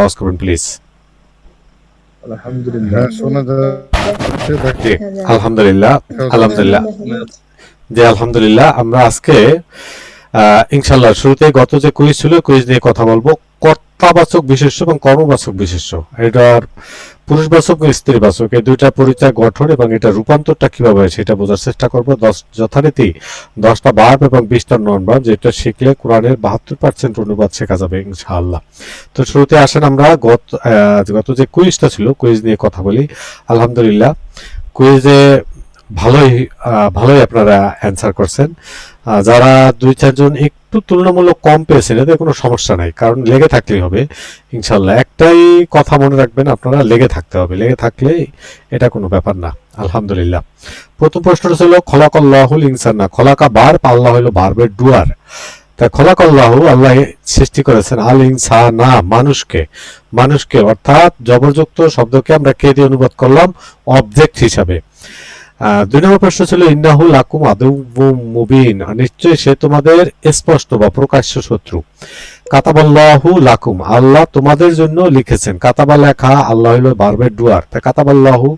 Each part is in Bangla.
আওয়াজ করবেন প্লিজ। আলহামদুলিল্লাহ শোনা যাচ্ছে। আলহামদুলিল্লাহ আলহামদুলিল্লাহ জি আলহামদুলিল্লাহ। আমরা আজকে ইনশাআল্লাহ শুরুতে গত যে কুইজ ছিল কুইজ নিয়ে কথা বলবো। কর্তাবাচক বিশেষ্য এবং কর্মবাচক বিশেষ্য, এটার পুরুষবাচক ও স্ত্রীবাচক এই দুইটা পরিচয় গঠন এবং এটা রূপান্তরটা কিভাবে হয় সেটা বোঝার চেষ্টা করবো। যথারীতি 10টা ভার্ব এবং 20টা নন ভার্ব, যেটা শিখলে কোরআনের 72% অনুবাদ শেখা যাবে ইনশাআল্লাহ। তো শুরুতে আসেন আমরা গত যে কুইজটা ছিল কুইজ নিয়ে কথা বলি। আলহামদুলিল্লাহ কুইজে ভালোই আপনারা অ্যান্সার করছেন। যারা 2-4 জন একটু তুলনামূলক কম পেয়েছেন এতে কোনো সমস্যা নাই, কারণ লেগে থাকলেই হবে ইনশাল্লাহ। একটাই কথা মনে রাখবেন, আপনারা লেগে থাকতে হবে, লেগে থাকলে এটা কোনো ব্যাপার না। আলহামদুলিল্লাহ। প্রথম প্রশ্নটা ছিল খলাকাল্লাহুল ইনসানা। খলাকা ভার্ব, আল্লাহ হলো ভার্বের ডুয়ার। তা খলাকাল্লাহু আল্লাহ সৃষ্টি করেছেন, আল ইনসানা মানুষকে অর্থাৎ জবরযুক্ত শব্দকে আমরা কে দিয়ে অনুবাদ করলাম? অবজেক্ট হিসাবে। 2 নম্বর প্রশ্ন ছিল ইন্নাহু লাকুম আদুউম মুবিন, নিশ্চয়ই সে তোমাদের স্পষ্ট বা প্রকাশ্য শত্রু। কাতাবাল্লাহু লাকুম, আল্লাহ তোমাদের জন্য লিখেছেন। কাতাবা লেখা, আল্লাহ হলো ভার্বের ডুয়ার, তাই কাতাবাল্লাহু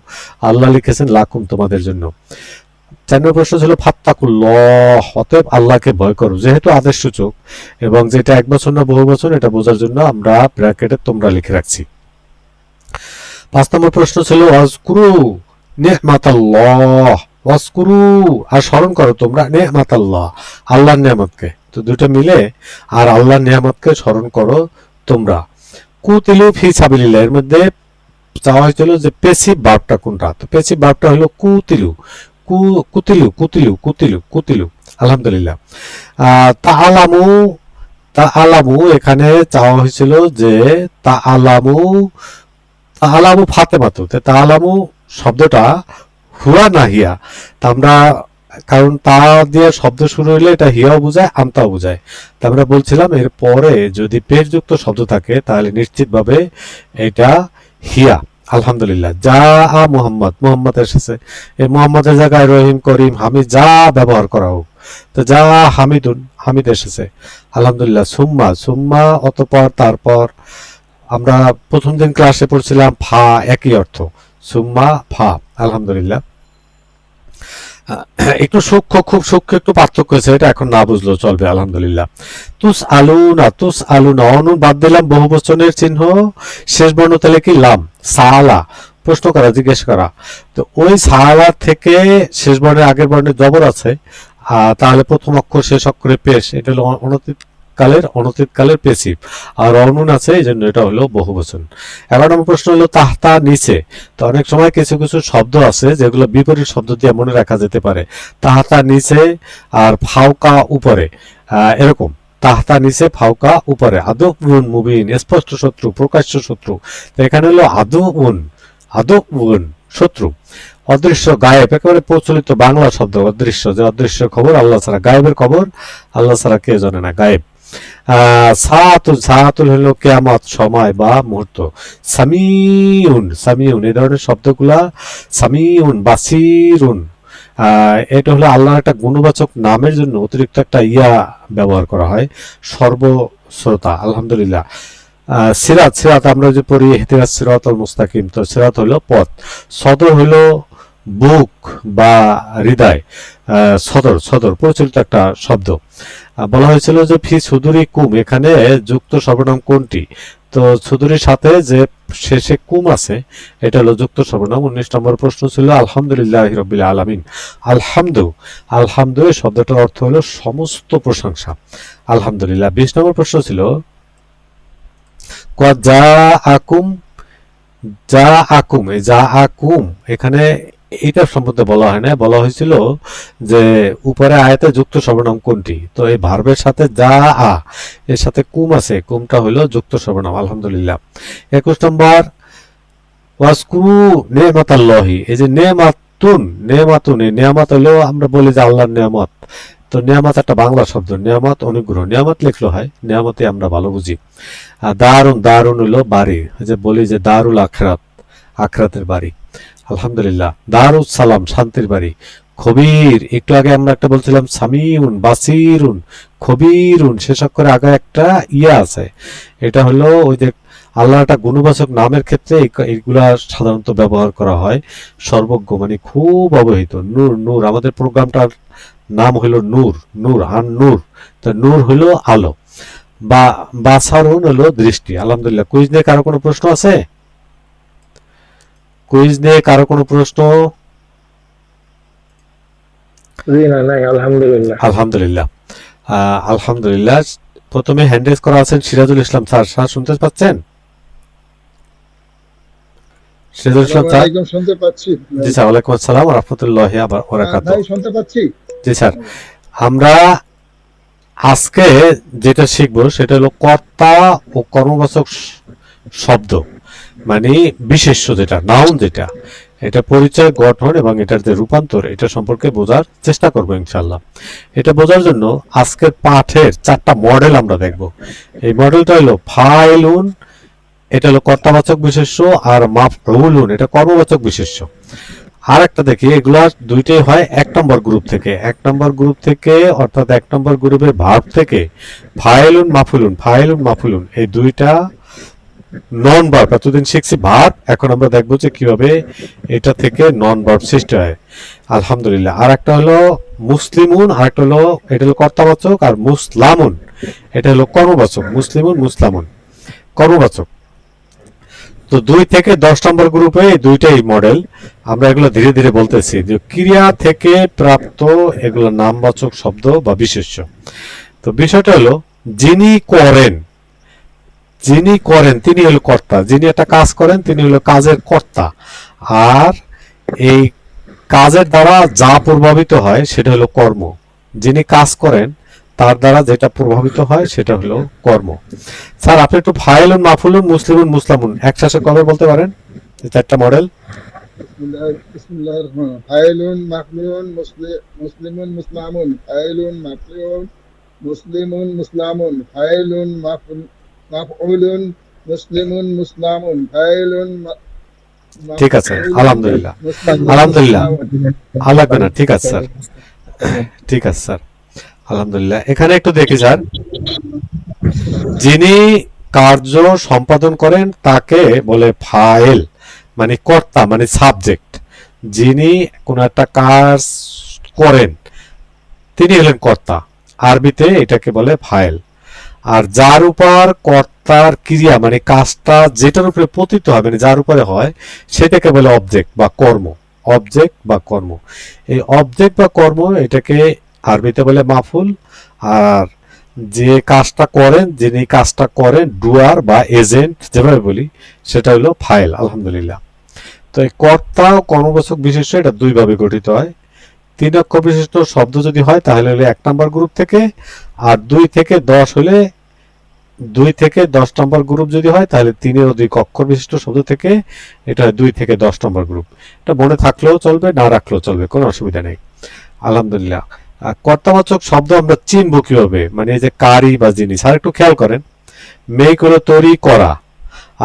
আল্লাহ লিখেছেন, লাকুম তোমাদের জন্য। 4 নম্বর প্রশ্ন ছিল ফাত্তাকুল্লাহ, অতএব আল্লাহকে ভয় করো, যেহেতু আদেশ সূচক এবং যেটা একবচন না বহুবচন এটা বোঝার জন্য আমরা ব্র্যাকেটে তোমরা লিখে রাখছি। 5 নম্বর প্রশ্ন ছিল ওয়াজকুরু নেমাতাল্লাহ, ওয়াজকুরু আর স্মরণ করো তোমরা নেমাতাল্লাহ আল্লাহর নিয়ামতকে। তো দুটো মিলে আর আল্লাহর নিয়ামতকে স্মরণ করো তোমরা। কুতিলু ফি সাবিলিল্লাহ, এর মধ্যে চাওয়া হয়েছিল যে পেসিভ ভার্বটা কোনটা। তো পেসিভ ভার্বটা হলো কুতিলু। কুতিলু। আলহামদুলিল্লাহ। তাআলামু এখানে চাওয়া হয়েছিল যে তাআলামু ফাতেমাতু। তাআলামু শব্দটা হুয়া না হিয়া, তা আমরা কারণ তা দিয়ে শব্দ শুরু হইলে এটা হিয়াও বোঝায় আন্তাও বোঝায়। তা আমরা বলছিলাম এর পরে যদি পেশযুক্ত শব্দ থাকে তাহলে নিশ্চিতভাবে এটা হিয়া। আলহামদুলিল্লাহ। যা মুহাম্মদ এসেছে, এই মুহাম্মদের জায়গায় রহিম, করিম, হামিদ যা ব্যবহার করা হোক। তো যা হামিদ এসেছে। আলহামদুলিল্লাহ। সুম্মা অতঃপর, তারপর। আমরা প্রথম দিন ক্লাসে পড়ছিলাম ফা, একই অর্থ, সুম্মা ফা। আলহামদুলিল্লাহ। একটু খুব সূক্ষ্ম একটু পার্থক্য হয়েছে, এটা এখন না বুঝলেও চলবে। আলহামদুলিল্লাহ। তুস আলুনা অনু বাদ দিলাম, বহুবচনের চিহ্ন শেষ বর্ণ তাহলে কি লাম। সাআলা প্রশ্ন করা, জিজ্ঞেস করা। তো ওই সাআলা থেকে শেষ বর্ণের আগের বর্ণের জবর আছে, তাহলে প্রথম অক্ষর শেষ অক্ষরে পেশ, এটা হলো অনতীতকালের পেসিভ। আর অনুন আছে, এই জন্য এটা হলো বহুবচন। 11 নম্বর প্রশ্ন হলো তাহতা নিচে। তো অনেক সময় কিছু শব্দ আছে যেগুলো বিপরীত শব্দ দিয়ে মনে রাখা যেতে পারে। তাহতা নিচে আর ফাওকা উপরে, এরকম। তাহতা নিচে, ফাওকা উপরে। আদুউন মুবিন, স্পষ্ট শত্রু, প্রকাশ্য শত্রু। তো এখানে হলো আদুউন শত্রু। অদৃশ্য, গায়েব, একেবারে প্রচলিত বাংলা শব্দ অদৃশ্য, যে অদৃশ্য খবর আল্লাহ ছাড়া, গায়েবের খবর আল্লাহ ছাড়া কেউ জানে না, গায়েব। সাআতুল হলো কিয়ামত, সময় বা মুহূর্ত। সামিউন এই ধরনের শব্দগুলা, সামিউন, বাসিরুন, এটা হলো আল্লাহর একটা গুণবাচক নামের জন্য অতিরিক্ত একটা ইয়া ব্যবহার করা হয়, সর্বশ্রোতা। আলহামদুলিল্লাহ। সিরাত আমরা যে পড়ি ইহদিনাস সিরাতাল মুস্তাকিম, তো সিরাত হলো পথ। সদর হলো বুক বা হৃদয়। সদর প্রচলিত একটা শব্দ। বলা হয়েছিল যে ফি সুদুরি কুম, এখানে যুক্ত সর্বনাম কোনটি? তো সুদুরির সাথে যে শেষে কুম আছে এটা হলো যুক্ত সর্বনাম। 19 নম্বর প্রশ্ন ছিল আলহামদুলিল্লাহি রাব্বিল আলামিন। আলহামদু শব্দটার অর্থ হলো সমস্ত প্রশংসা। আলহামদুলিল্লাহ। 20 নম্বর প্রশ্ন ছিল জাআকুম, এখানে এটা সম্বন্ধে বলা হয় না, বলা হয়েছিল যে উপরে আয়াতে যুক্ত সর্বনাম কোনটি। তো এই ভার্বের সাথে এর সাথে কুম আছে, কুমটা হলো যুক্ত সর্বনাম। আলহামদুলিল্লাহ। 21 নম্বর ওয়াজকুরু নেমাতাল্লাহি, এই যে নেমাতুন, এই নিয়ামত হলো আমরা বলি যে আল্লাহর নিয়ামত। তো নিয়ামত একটা বাংলা শব্দ, নিয়ামত অনুগ্রহ, নিয়ামত লিখলো হয়, নিয়ামতে আমরা ভালো বুঝি। আর দারুন হলো বাড়ি, যে বলি যে দারুল আখরাতের বাড়ি। আলহামদুলিল্লাহ। দারুস সালাম, শান্তির বাড়ি। খবির, একটু আগে আমরা একটা বলছিলাম সামিউন, বাসিরুন, খবিরুন, শেষ অক্ষরে আগে একটা ইয়া আছে, এটা হলো ওই যে আল্লাহ একটা গুণবাচক নামের ক্ষেত্রে এইগুলা সাধারণত ব্যবহার করা হয় সর্বজ্ঞ, মানে খুব অবহিত। নূর, নূর, আমাদের প্রোগ্রামটার নাম হলো নূর, নূর আন নূর। তো নূর হলো আলো, বা বাসারুন হলো দৃষ্টি। আলহামদুলিল্লাহ। কুইজ নিয়ে কারো কোনো প্রশ্ন আছে? কুইজ নিয়ে কারো কোনো প্রশ্ন? জি না, নাই, আলহামদুলিল্লাহ। আলহামদুলিল্লাহ। আলহামদুলিল্লাহ। প্রথমে হ্যান্ড রেজ করা আছেন সিরাজুল ইসলাম স্যার। স্যার শুনতে পাচ্ছেন? সিরাজুল ইসলাম স্যার। একদম শুনতে পাচ্ছি জি স্যার, ওয়ালাইকুম আসসালাম ওয়া রাহমাতুল্লাহি ওয়া বারাকাতুহু। ভাই, শুনতে পাচ্ছি। জি স্যার। আমরা আজকে যেটা শিখবো সেটা হলো কর্তা ও কর্মবাচক শব্দ, মানে বিশেষ্য, যেটা নাউন, যেটা এটা পরিচয়, গঠন এবং এটার যে রূপান্তর, এটা সম্পর্কে বোঝার চেষ্টা করবো ইনশাআল্লাহ। এটা বোঝার জন্য আজকের পাঠের 4টা মডেল আমরা দেখব। এই মডেলটা হলো ফাইলুন, এটা হলো কর্তাবাচক বিশেষ্য, আর মাফউলুন, এটা কর্মবাচক বিশেষ্য। আর একটা দেখি, এগুলা দুইটাই হয় 1 নম্বর গ্রুপ থেকে। 1 নম্বর গ্রুপ থেকে, অর্থাৎ 1 নম্বর গ্রুপের ভার্ব থেকে ফাইলুন মাফুলুন, ফাইলুন মাফুলুন, এই দুইটা নন ভার্ব। এতদিন শিখছি ভার্ব, এখন আমরা দেখবো যে কিভাবে এটা থেকে নন ভার্ব সৃষ্টি হয়। আলহামদুলিল্লাহ। আর একটা হলো মুসলিমুন, আর একটা হলো, এটা হলো কর্তাবাচক, আর মুসলামুন এটা হলো কর্মবাচক। মুসলিমুন, মুসলামুন কর্মবাচক। তো 2 থেকে 10 নম্বর গ্রুপে এই দুইটাই মডেল। আমরা এগুলো ধীরে ধীরে বলতেছি যে ক্রিয়া থেকে প্রাপ্ত এগুলো নামবাচক শব্দ বা বিশেষ্য। তো বিষয়টা হলো, যিনি করেন, যিনি করেন তিনি হলো কর্তা। যিনি একটা কাজ করেন তিনি হলো কাজের কর্তা। আর এই কাজের দ্বারা যা প্রভাবিত হয় সেটা হলো কর্ম। যিনি কাজ করেন তার দ্বারা যেটা প্রভাবিত হয় সেটা হলো কর্ম। স্যার আপনি একটু ফাইলুন মাফুলুন মুসলিমুন মুসলামুন একসাথে কবে বলতে পারেন? এই 4টা মডেল। বিসমিল্লাহির রহমানির রহিম। ফাইলুন মাফলুন মুসলিমুন মুসলামুন, ফাইলুন মাফলুন মুসলিমুন মুসলামুন, ফাইলুন মাফউলুন মুসলিমুন মুসলামুন, ফাইলুন ঠিক আছে, আলহামদুলিল্লাহ। আলহামদুলিল্লাহ। ভালো লাগবে না? ঠিক আছে স্যার, ঠিক আছে স্যার, আলহামদুলিল্লাহ। এখানে একটু দেখি স্যার, যিনি কার্য সম্পাদন করেন তাকে বলে ফাইল, মানে কর্তা, মানে সাবজেক্ট। যিনি কোন একটা কাজ করেন তিনি হলেন কর্তা, আরবিতে এটাকে বলে ফাইল। আর যার উপর কর্তার ক্রিয়া, মানে কাজটা যেটার উপরে পতিত হয়, মানে যার উপরে হয়, সেটাকে বলে অবজেক্ট বা কর্ম। অবজেক্ট বা কর্ম, এই অবজেক্ট বা কর্ম এটাকে আরবিতে বলে মাফুল। আর যে কাজটা করেন, যিনি কাজটা করেন, ডুয়ার বা এজেন্ট যেভাবে বলি, সেটা হলো ফাইল। আলহামদুলিল্লাহ। তো এই কর্তা ও কর্মবাচক বিশেষ্য এটা 2 ভাবে গঠিত হয়। 3 অক্ষর বিশিষ্ট শব্দ যদি হয় তাহলে হলে 1 নম্বর গ্রুপ থেকে, আর 2 থেকে 10 হলে 2 থেকে 10 নম্বর গ্রুপ যদি হয় তাহলে 3 এর অধিক অক্ষর বিশিষ্ট শব্দ থেকে, এটা হয় 2 থেকে 10 নম্বর গ্রুপ। এটা মনে থাকলেও চলবে, না রাখলেও চলবে, কোনো অসুবিধা নেই। আলহামদুলিল্লাহ। কর্তাবাচক শব্দ আমরা চিনব কিভাবে, মানে এই যে কারি বা যিনি। স্যার একটু খেয়াল করেন, মেক হলো তৈরি করা,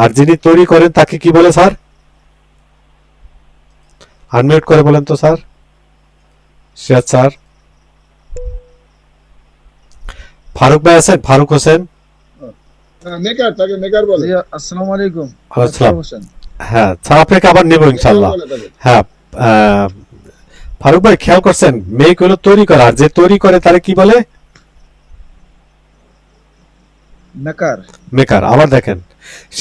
আর যিনি তৈরি করেন তাকে কি বলে স্যার? আনমিউট করে বলেন তো স্যার। সিরাজ স্যার, ফারুক ভাই আছেন? ফারুক হোসেন। মেকার, তাকে মেকার বলে। আসসালামু আলাইকুম। আসসালাম। হ্যাঁ স্যার, আপনাকে আবার নেব ইনশাআল্লাহ। হ্যাঁ, ফারুক ভাই খেয়াল করছেন, মেক হলো তৈরি করা, আর যে তৈরি করে তারে কি বলে? মেকার। মেকার। আবার দেখেন,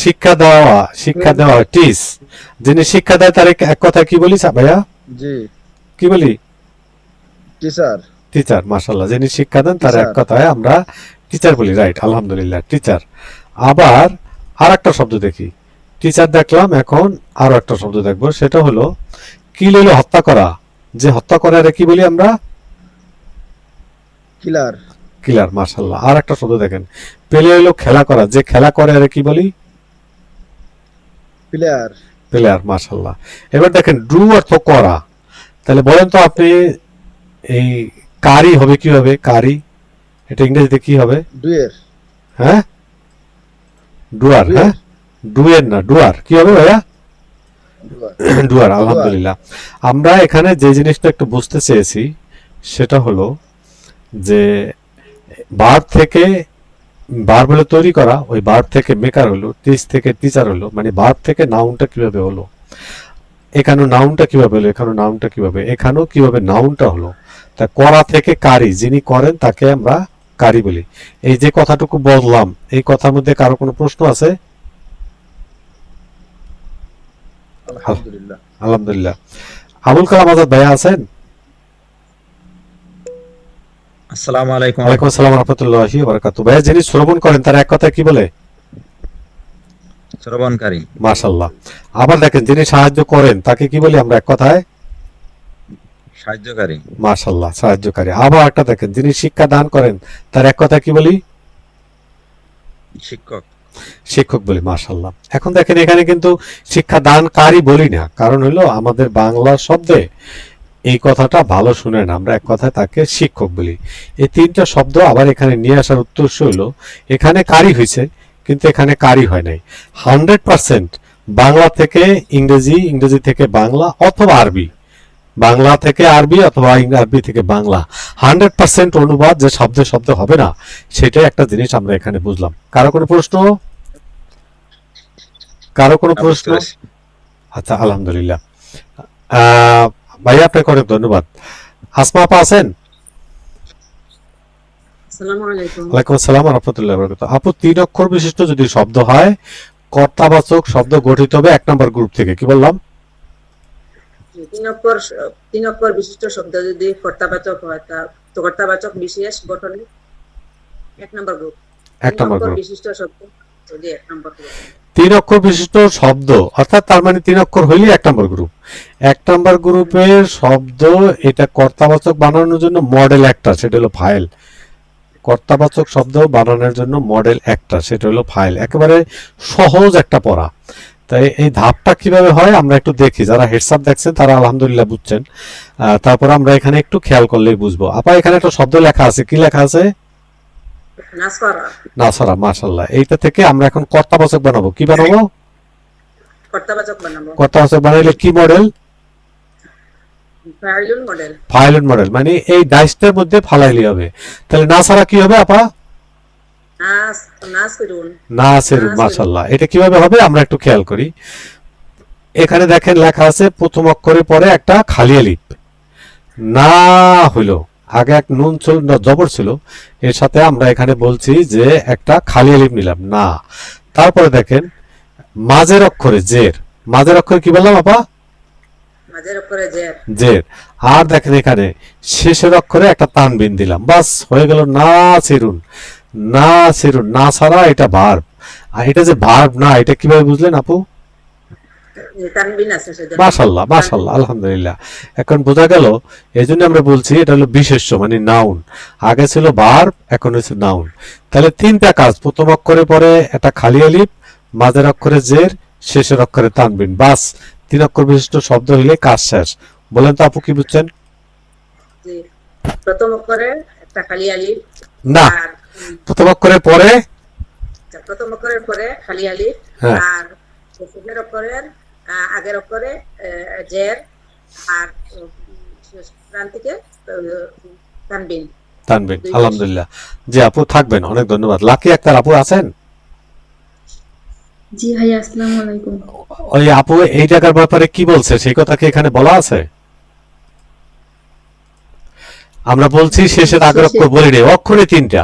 শিক্ষা দেওয়া, শিক্ষা দেওয়া, টিচ। যিনি শিক্ষা দেয় তারে এক কথা কি বলি ভাইয়া? জি, কি বলি? টিচার। টিচার। মাশাআল্লাহ। যিনি শিক্ষা দেন তার এক কথায় আমরা টিচার বলি। রাইট, আলহামদুলিল্লাহ, টিচার। আবার আর একটা শব্দ দেখি, টিচার দেখলাম, এখন আরো একটা শব্দ দেখবো, সেটা হলো কিল, হলো হত্যা করা। যে হত্যা করে কি বলি আমরা? কিলার। কিলার। মাশাআল্লাহ। আর একটা শব্দ দেখেন, পেলে হলো খেলা করা, যে খেলা করে আরে কি বলি? প্লেয়ার। প্লেয়ার। মাশাআল্লাহ। এবার দেখেন, ডু অর্থ করা। তাহলে বলেন তো আপনি, এই কারি হবে কি হবে? কারি এটা ইংরেজিতে কি হবে? ডুয়ের। হ্যাঁ, ডুয়ার। হ্যাঁ, ডুয়ের না, ডুয়ার। কি হবে ভাইয়া? ডুয়ার। আলহামদুলিল্লাহ। আমরা এখানে যে জিনিসটা একটু বুঝতে চেয়েছি সেটা হলো যে ভার্ব থেকে ভার্ব হলো তৈরি করা, ওই ভার্ব থেকে মেকার হলো, টিচ থেকে টিচার হলো, মানে ভার্ব থেকে নাউনটা কিভাবে হলো, এখানেও নাউনটা কিভাবে হলো, এখানেও নাউনটা কিভাবে, এখানেও কিভাবে নাউনটা হলো। তা করা থেকে কারি, যিনি করেন তাকে আমরা কারি বলি। এই যে কথাটুকু বললাম, এই কথার মধ্যে কারো কোনো প্রশ্ন আছে? আলহামদুলিল্লাহ। আলহামদুলিল্লাহ। আবুল কালাম আজাদ ভাইয়া আছেন? আসসালামু আলাইকুম। ওয়ালাইকুম আসসালাম ওয়া রাহমাতুল্লাহি ওয়া বারাকাতুহু। ভাইয়া যিনি শ্রবণ করেন তার এক কথায় কি বলে? শ্রবণকারী। মাশাআল্লাহ। আবার দেখেন যিনি সাহায্য করেন তাকে কি বলি আমরা এক কথায়? সাহায্যকারী। মাশাআল্লাহ, সাহায্যকারী। আবার একটা দেখেন যিনি শিক্ষা দান করেন তার এক কথায় কি বলি? শিক্ষক। শিক্ষক বলি। মাশাআল্লাহ। এখন দেখেন এখানে কিন্তু শিক্ষা দানকারী বলি না, কারণ হলো আমাদের বাংলা শব্দে এই কথাটা ভালো শুনে না, আমরা এক কথায় তাকে শিক্ষক বলি। এই তিনটা শব্দ আবার এখানে নিয়ে আসার উদ্দেশ্য হলো এখানে কারি হয়েছে কিন্তু এখানে কারি হয় নাই। 100% বাংলা থেকে ইংরেজি, ইংরেজি থেকে বাংলা অথবা আরবি, বাংলা থেকে আরবি অথবা আরবি থেকে বাংলা, 100% অনুবাদ যে শব্দে শব্দে হবে না, সেটাই একটা জিনিস আমরা এখানে বুঝলাম। কারো কোনো প্রশ্ন? কারো কোনো প্রশ্ন? আচ্ছা, আলহামদুলিল্লাহ। ভাইয়া আপনাকে অনেক ধন্যবাদ। আসমা আপা আছেন? আসসালামু আলাইকুম। ওয়ালাইকুম আসসালাম ওয়া রাহমাতুল্লাহি ওয়া বারাকাতুহু। আপু, 3 অক্ষর বিশিষ্ট যদি শব্দ হয়, কর্তাবাচক শব্দ গঠিত হবে 1 নম্বর গ্রুপ থেকে। কি বললাম? তিন অক্ষর বিশিষ্ট শব্দ যদি কর্তাবাচক হয় তা তো কর্তাবাচক বিশেষ গঠনে 1 নম্বর গ্রুপ। 1 নম্বর গ্রুপ। বিশিষ্ট শব্দ যদি 1 নম্বর গ্রুপ। 3 অক্ষর বিশিষ্ট শব্দ, অর্থাৎ তার মানে 3 অক্ষর হইলে 1 নম্বর গ্রুপ। 1 নম্বর গ্রুপের শব্দ, এটা কর্তাবাচক বানানোর জন্য মডেল একটা, সেটা হলো ফাইল। কর্তাবাচক শব্দ বানানোর জন্য মডেল একটা, সেটা হলো ফাইল। একেবারে সহজ একটা পড়া। তাই এই ধাপটা কিভাবে হয় আমরা একটু দেখি। যারা হেডসআপ দেখছেন তারা আলহামদুলিল্লাহ বুঝছেন। তারপর আমরা এখানে একটু খেয়াল করলেই বুঝবো। আপা, এখানে একটা শব্দ লেখা আছে, কি লেখা আছে? নাসরা। নাসরা। মাশাআল্লাহ। এইটা থেকে আমরা এখন কর্তাবাচক বানাবো। কি বানাবো? কর্তাবাচক বানাবো। কর্তাবাচক বানাইলে কি মডেল? ফাইলুন মডেল। ফাইলুন মডেল, মানে এই ডাইসটার মধ্যে ফালাইলি হবে। তাহলে নাসারা কি হবে আপা? নাসিরুন। নাসিরুন। মাশাআল্লাহ। এটা কিভাবে হবে আমরা একটু খেয়াল করি। এখানে দেখেন লেখা আছে প্রথম অক্ষরের পরে একটা খালি আলিফ। না হইলো, আগে এক নুন ছিল, জবর ছিল, এর সাথে আমরা এখানে বলছি যে একটা খালি আলিফ নিলাম না। তারপরে দেখেন মাঝের অক্ষরে জের। মাঝের অক্ষরে কি বললাম আপা? মাঝের অক্ষরে জের। জের। আর দেখেন এখানে শেষের অক্ষরে একটা তানবিন দিলাম, বাস হয়ে গেল নাসিরুন। নাসিরুন। না ছাড়া এটা ভার্ব, আর এটা যে ভার্ব না, এটা কিভাবে বুঝলেন আপু? তানবিন আছে সেজন্য। মাশাআল্লাহ, মাশাআল্লাহ, আলহামদুলিল্লাহ। এখন বোঝা গেল। এজন্য আমরা বলছি এটা হলো বিশেষ্য, মানে নাউন। আগে ছিল ভার্ব, এখন হচ্ছে নাউন। তাহলে 3টা কাজ, প্রথম অক্ষরে পরে একটা খালি আলিফ, মাঝের অক্ষরে জের, শেষের অক্ষরে তানবিন, বাস 3 অক্ষর বিশিষ্ট শব্দ হইলে কাজ শেষ। বলেন তো আপু, কি বুঝছেন? জি। প্রথম অক্ষরে একটা খালি আলিফ। না, আর প্রথম অক্ষরের পরে প্রথম অক্ষরের পরে খালি আলিফ। হ্যাঁ। আর শেষের অক্ষরের আগের অক্ষরে জের। আর প্রান্তিকে তানবিন। তানবিন। আলহামদুলিল্লাহ। জি আপু, থাকবেন। অনেক ধন্যবাদ। লাকি আক্তার আপু আছেন? জি ভাইয়া, আসসালামু আলাইকুম। ওই আপু এই জায়গার ব্যাপারে কি বলছে সেই কথা কি এখানে বলা আছে? আমরা বলছি শেষের আগের অক্ষর বলি রে, অক্ষরে 3টা।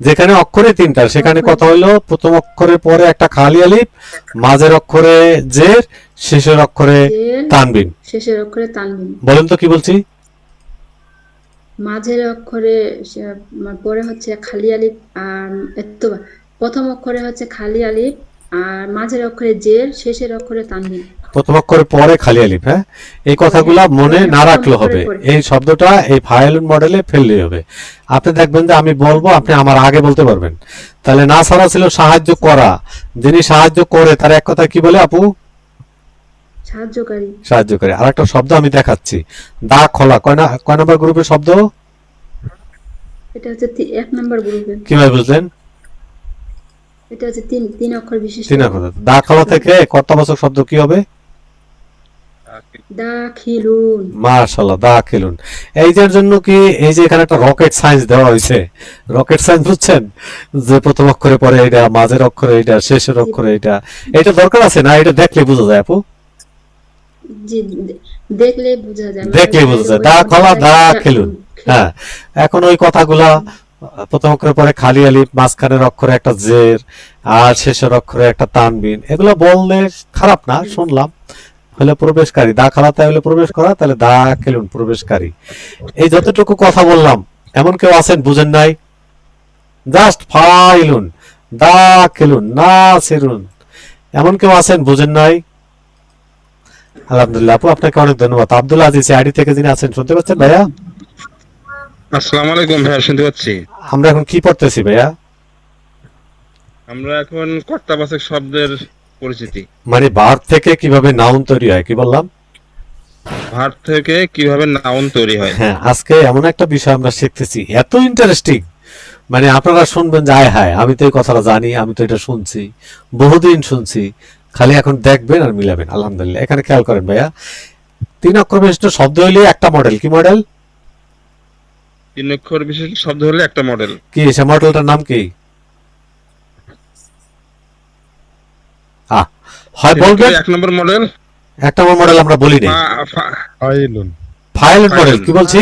যেখানে অক্ষরে 3টা সেখানে কথা হলো প্রথম অক্ষরের পরে একটা খালি আলিফ, মাঝের অক্ষরে জের, শেষের অক্ষরে তানবিন। শেষের অক্ষরে তানবিন। বলেন তো কি বলছি? মাঝের অক্ষরে পরে হচ্ছে খালি আলিফ, আর প্রথম অক্ষরে হচ্ছে খালি আলিফ, আর মাঝের অক্ষরে জের, শেষের অক্ষরে তানবিন। প্রথম অক্ষরে পরে খালি আলিফ। হ্যাঁ, এই কথাগুলা মনে না রাখলে হবে। এই শব্দটা এই ফাইলুন মডেলে ফেললে হবে। আপনি দেখবেন যে আমি বলবো, আপনি আমার আগে বলতে পারবেন। তাহলে না ছাড়া ছিল সাহায্য করা, যিনি সাহায্য করে তার এক কথা কি বলে আপু? সাহায্যকারী। সাহায্যকারী। আর একটা শব্দ আমি দেখাচ্ছি, দা খোলা। কয় নম্বর গ্রুপের শব্দ? এটা হচ্ছে 1 নম্বর গ্রুপে। কিভাবে বুঝলেন? এটা হচ্ছে 3 অক্ষর বিশিষ্ট। 3 অক্ষর। দা খোলা থেকে কর্তাবাচক শব্দ কি হবে? দাখিলুন। মাশাআল্লাহ, দাখিলুন। এই যার জন্য কি এই যে এখানে একটা রকেট সায়েন্স দেওয়া হয়েছে, রকেট সায়েন্স বুঝছেন, যে প্রথম অক্ষরে পরে এটা, মাঝের অক্ষরে এটা, শেষের অক্ষরে এটা, এটা দরকার আছে না? এটা দেখলে বোঝা যায় আপু, জি, দেখলে বোঝা যায়, দেখলে বোঝা যায়। দা খলা দাখিলুন। হ্যাঁ, এখন ওই কথাগুলা প্রথম অক্ষরে পরে খালি আলিফ, মাঝখানের অক্ষরে একটা জের, আর শেষের অক্ষরে একটা তানবিন, এগুলো বললে খারাপ না, শুনলাম। হলে প্রবেশকারী, দা খালাতে হলে প্রবেশ করা, তাহলে দা খেলুন প্রবেশকারী। এই যতটুকু কথা বললাম, এমন কেউ আছেন বুঝেন নাই? জাস্ট ফাইলুন, দা খেলুন, না সেরুন, এমন কেউ আছেন বুঝেন নাই? আলহামদুলিল্লাহ আপু, আপনাকে অনেক ধন্যবাদ। আব্দুল আজিজ আইডি থেকে যিনি আছেন, শুনতে পাচ্ছেন ভাইয়া? আসসালামু আলাইকুম ভাইয়া, শুনতে পাচ্ছি। আমরা এখন কি পড়তেছি ভাইয়া? আমরা এখন কর্তাবাচক শব্দের পরিচিতি, মানে ভার্ব থেকে কিভাবে নাউন তৈরি হয়, কি বললাম? ভার্ব থেকে কিভাবে নাউন তৈরি হয়। হ্যাঁ, আজকে এমন একটা বিষয় আমরা শিখতেছি, এত ইন্টারেস্টিং, মানে আপনারা শুনবেন যে আয় হায়, আমি তো এই কথাটা জানি, আমি তো এটা শুনছি, বহুদিন শুনছি, খালি এখন দেখবেন আর মিলাবেন। আলহামদুলিল্লাহ, এখানে খেয়াল করেন ভাইয়া, 3 অক্ষর বিশিষ্ট শব্দ হইলে একটা মডেল। কি মডেল? 3 অক্ষর বিশিষ্ট শব্দ হলে একটা মডেল। কি সে মডেলটার নাম কি? হয় বলবেন 1 নম্বর মডেল একটা মডেল আমরা বলি নাই, ফাইলুন। ফাইলেট মডেল। ফাইলুন। কি বলছি?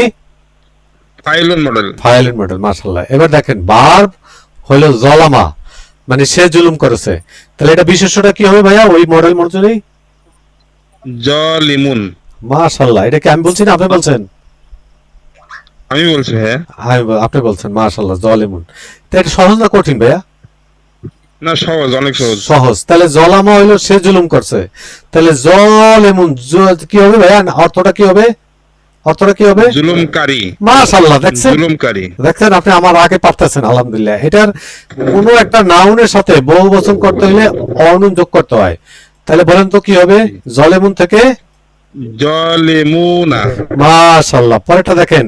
ফাইলুন মডেল। ফাইলেট মডেল। মাশাআল্লাহ। এবার দেখেন, ভার্ব হলো জলামা, মানে সে জুলুম করেছে, তাহলে এটা বিশেষ্যটা কি হবে ভাইয়া ওই মডেল অনুযায়ী? জলিমুন। মাশাআল্লাহ, এটা কি আমি বলছি না আপনি বলছেন? আমি বলছি হ্যাঁ। আপনি বলছেন, মাশাআল্লাহ, জলিমুন। তো এটা সহজ না কঠিন ভাইয়া? না, সহজ, অনেক সহজ। সহজ। তাহলে জলামা হইলো সে জুলুম করছে, তাহলে জলেমুন কি হবে ভাইয়া? অর্থটা কি হবে? অর্থটা কি হবে? জুলুমকারী। মাশাআল্লাহ, দেখছেন, জুলুমকারী। দেখছেন আপনি আমার আগে পারতেছেন। আলহামদুলিল্লাহ। এটার কোনো একটা নাউনের সাথে বহু বচন করতে হলে অনুন যোগ করতে হয়, তাহলে বলেন তো কি হবে? জলেমুন থেকে জলিমুনা। মাশাআল্লাহ। পরেরটা দেখেন,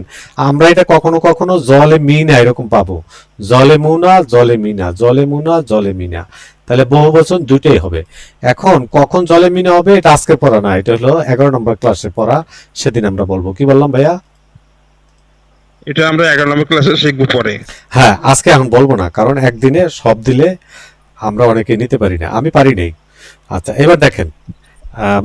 আমরা এটা কখনো কখনো জলেমিনা এরকম পাবো, জলেমুনা, জলেমিনা, জলেমুনা, জলেমিনা, তাহলে বহু বচন দুইটাই হবে। এখন কখন জলেমিনা হবে এটা আজকে পড়া না, এটা হলো 11 নম্বর ক্লাসে পড়া, সেদিন আমরা বলবো। কি বললাম ভাইয়া? এটা আমরা 11 নম্বর ক্লাসে শিখবো পরে। হ্যাঁ, আজকে এখন বলবো না, কারণ একদিনে সব দিলে আমরা অনেকে নিতে পারি না, আমি পারি নাই। আচ্ছা, এবার দেখেন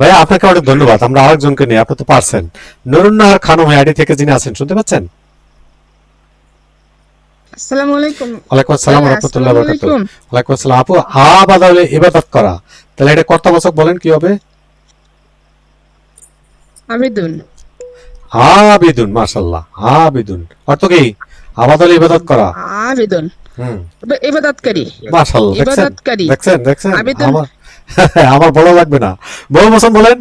ভাইয়া, আপনাকে অনেক ধন্যবাদ। আমরা আরেকজনকে নিয়ে, আপনি তো পারছেন। নুরুন্নাহার খানম আইডি থেকে যিনি আছেন, শুনতে পাচ্ছেন? আসসালামু আলাইকুম। ওয়ালাইকুম আসসালাম ওয়া রাহমাতুল্লাহি ওয়া বারাকাতুহু। ওয়ালাইকুম আসসালাম। আপু, বাদা হলে ইবাদত করা, তাহলে এটা কর্তাবাচক বলেন কি হবে? আবেদন। আবিদুন। মাশাআল্লাহ, আবিদুন অর্থ কি? আবাদ হলে ইবাদত করা। আবেদন। ইবাদতকারী। মাশাআল্লাহ, দেখছেন, ইবাদতকারী। দেখছেন, দেখছেন, আবেদন। আমার আমার বড় লাগবে না, বহু বচন বলেন।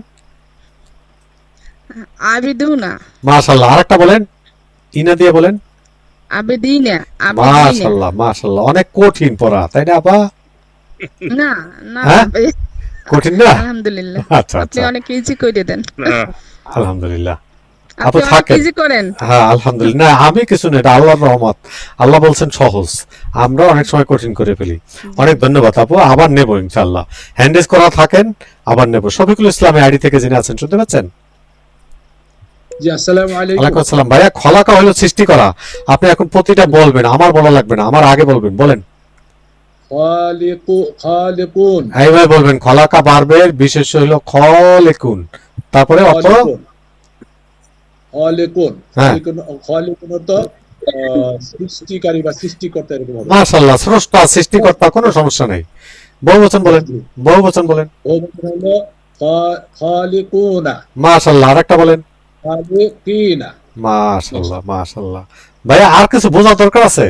আবেদুনা। মাশাআল্লাহ। আরেকটা বলেন, ইনা দিয়ে বলেন। আবেদিনা। মাশাআল্লাহ, মাশাআল্লাহ, অনেক কঠিন পড়া, তাই না আপা? না, না, হ্যাঁ? কঠিন না? আলহামদুলিল্লাহ। আচ্ছা, আপনি আচ্ছা, অনেক ইজি করে দেন। আলহামদুলিল্লাহ। আপু আপনি অনেক থাকেন। ইজি করেন। হ্যাঁ, আলহামদুলিল্লাহ। না, আমি কিছু না, এটা আল্লাহর রহমত। আল্লাহ বলছেন সহজ, আমরা অনেক সময় কঠিন করে ফেলি। অনেক ধন্যবাদ আপু, আবার নেব ইনশাআল্লাহ। হ্যান্ডেজ করা থাকেন, আবার নেব। শফিকুল ইসলাম আইডি থেকে যিনি আছেন, শুনতে পাচ্ছেন? জি, আসসালামু আলাইকুম। ওয়ালাইকুম আসসালাম। ভাইয়া, খলাকা হলো সৃষ্টি করা, আপনি এখন প্রতিটা বলবেন, আমার বলা লাগবে না, আমার আগে বলবেন। বলেন, খালিকুন। এইভাবে বলবেন। খলাকা বারবের বিশেষ হলো খলিকুন, তারপরে অর্থ খালিকুন। হ্যাঁ। খালিকুন অর্থ সৃষ্টিকারী বা সৃষ্টিকর্তা, এরকম হবে। মাশাআল্লাহ, স্রষ্টা, সৃষ্টিকর্তা, কোনো সমস্যা নেই। বহু বচন বলেন, বহু বচন বলেন। ও হলো খালিকুনা। মাশাআল্লাহ। আরেকটা বলেন। খালিকিনা। মাশাআল্লাহ, মাশাআল্লাহ। ভাইয়া, আর কিছু বোঝার দরকার আছে?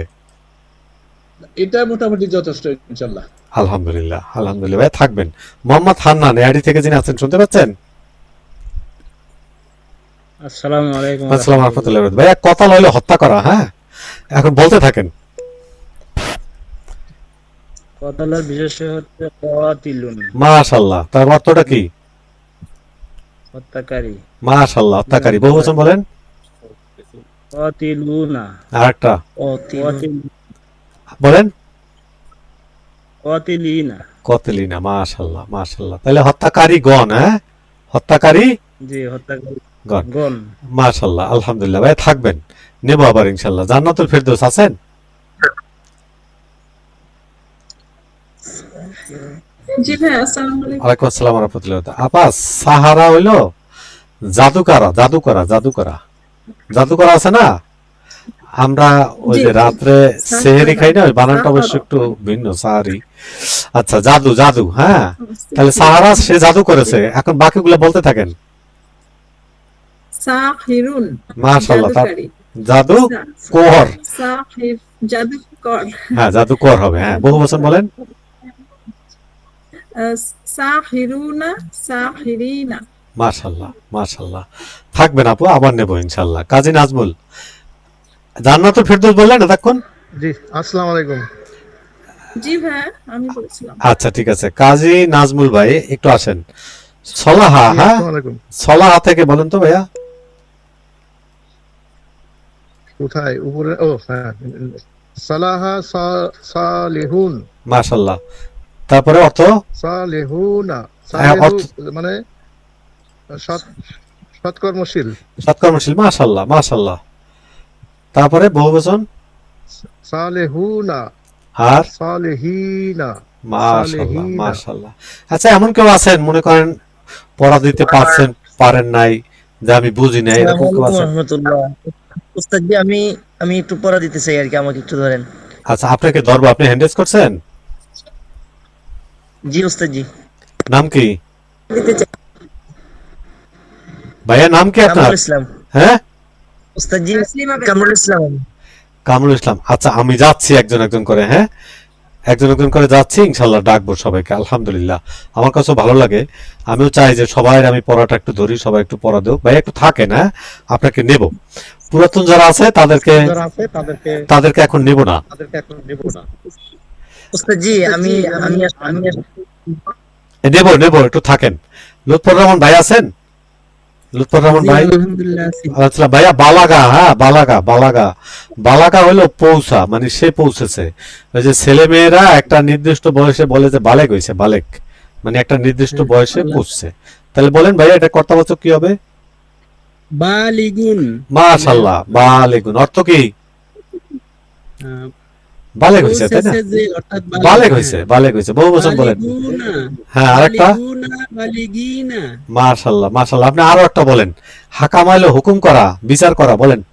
এটা মোটামুটি যথেষ্ট ইনশাআল্লাহ। আলহামদুলিল্লাহ, আলহামদুলিল্লাহ। ভাই থাকবেন। মোহাম্মদ হান্নান আইডি থেকে যিনি আছেন, শুনতে পাচ্ছেন? আসসালামু আলাইকুম। আসসালামু আলাইকুম রাহমাতুল্লাহি ওয়া বারাকাতুহু। ভাইয়া, কতাল হইলে হত্যা করা। হ্যাঁ, এখন বলতে থাকেন। কতলার বিশেষ হচ্ছে কাতিলুন, মাশাআল্লাহ। তার অর্থটা কি? হত্যাকারী। মাশাআল্লাহ, হত্যাকারী। বহু বচন বলেন। কাতিলুনা। আরেকটা কাতিল বলেন। কাতিলিনা। কতলিনা। মাশাআল্লাহ, মাশাআল্লাহ। তাহলে হত্যাকারী গণ। হ্যাঁ, হত্যাকারী জি হত্যাকারী গণ। গণ। মাশাআল্লাহ, আলহামদুলিল্লাহ ভাই, থাকবেন, নেব আবার ইনশাআল্লাহ। জান্নাতুল ফেরদৌস আছেন? জি ভাই, আসসালামু আলাইকুম। ওয়ালাইকুম আসসালাম ওয়া রাহমাতুল্লাহ। আপা, সাহারা হইলো জাদুকরা, জাদুকরা আছে না? আমরা ওই যে রাত্রে সেহরি খাই না, ওই বানানটা অবশ্য একটু ভিন্ন, সাহারি। আচ্ছা, জাদু, হ্যাঁ। তাহলে সাহারা সে জাদু করেছে, এখন বাকিগুলো বলতে থাকেন। সাহিরুন, মাশাআল্লাহ, জাদুকারী। জাদু কর, সাহির, জাদুকর। হ্যাঁ জাদুকর হবে, হ্যাঁ। বহু বচন বলেন। সাহিরুনা, সাহিরিনা। মাশাআল্লাহ, থাকবেন আপু, আবার নেব ইনশাআল্লাহ। কাজী নাজমুল, জান্নাতুল ফেরদৌস বললেন এতক্ষণ? জি, আসসালামু আলাইকুম। জি ভাই, আমি বলছিলাম। আচ্ছা, ঠিক আছে। কাজী নাজমুল ভাই একটু আসেন। সলাহা, হ্যাঁ, আলাইকুম। সলাহা থেকে বলেন তো ভাইয়া। কোথায়? উপরে? ও হ্যাঁ, সালাহা সালিহুন। মাশাআল্লাহ, তারপরে অর্থ? সালিহুনা, হ্যাঁ, অর্থ- মানে সৎকর্মশীল। সৎকর্মশীল, মাশাআল্লাহ। তারপরে বহু বচন? সালেহুনা, আর সালেহিনা। মাশাআল্লাহ। আচ্ছা, এমন কেউ আছেন মনে করেন পড়া দিতে পারেন নাই, যে আমি বুঝি নাই, এরকম কেউ আছেন? উস্তাদ জি, আমি একটু পড়া দিতে চাই আর কি, আমাকে একটু ধরেন। আচ্ছা, আপনাকে ধরবো, আপনি হ্যান্ড রেজ করছেন? জি উস্তাদ জি। নাম কি ভাইয়া, নাম কি আপনার? কামরুল ইসলাম। হ্যাঁ, উস্তাদ জি, কামরুল ইসলাম। কামরুল ইসলাম। আচ্ছা, আমি যাচ্ছি একজন করে, হ্যাঁ, একজন করে যাচ্ছি, ইনশাল্লাহ ডাকবো সবাইকে। আলহামদুলিল্লাহ, আমার কাছেও ভালো লাগে। আমিও চাই যে সবাই আমি পড়াটা একটু ধরি, সবাই একটু পড়া দেব। ভাই একটু থাকেন, হ্যাঁ, আপনাকে নেব। পুরাতন যারা আছে তাদেরকে এখন নেব না। উস্তাদ জি, আমি নেব, একটু থাকেন। লুৎফর রহমান ভাই আছেন? লুৎফর রহমান ভাই, আলহামদুলিল্লাহ আছি। আচ্ছা ভাইয়া, বালাগা, হ্যাঁ, বালাগা হলো পৌঁছা, মানে সে পৌঁছেছে। ওই যে ছেলে মেয়েরা একটা নির্দিষ্ট বয়সে বলে যে বালেক হয়েছে, বালেক মানে একটা নির্দিষ্ট বয়সে পৌঁছছে। তাহলে বলেন ভাইয়া, এটা কর্তাবাচক কি হবে? বালিগুন। মাশাআল্লাহ, বালেগুন অর্থ কি? বালেক হয়েছে, তাই না? বালেক হয়েছে। বহু বচন বলেন। হ্যাঁ, আরেকটা? মাশাআল্লাহ। আপনি আরো একটা বলেন। হাকাম হলো হুকুম করা, বিচার করা, বলেন।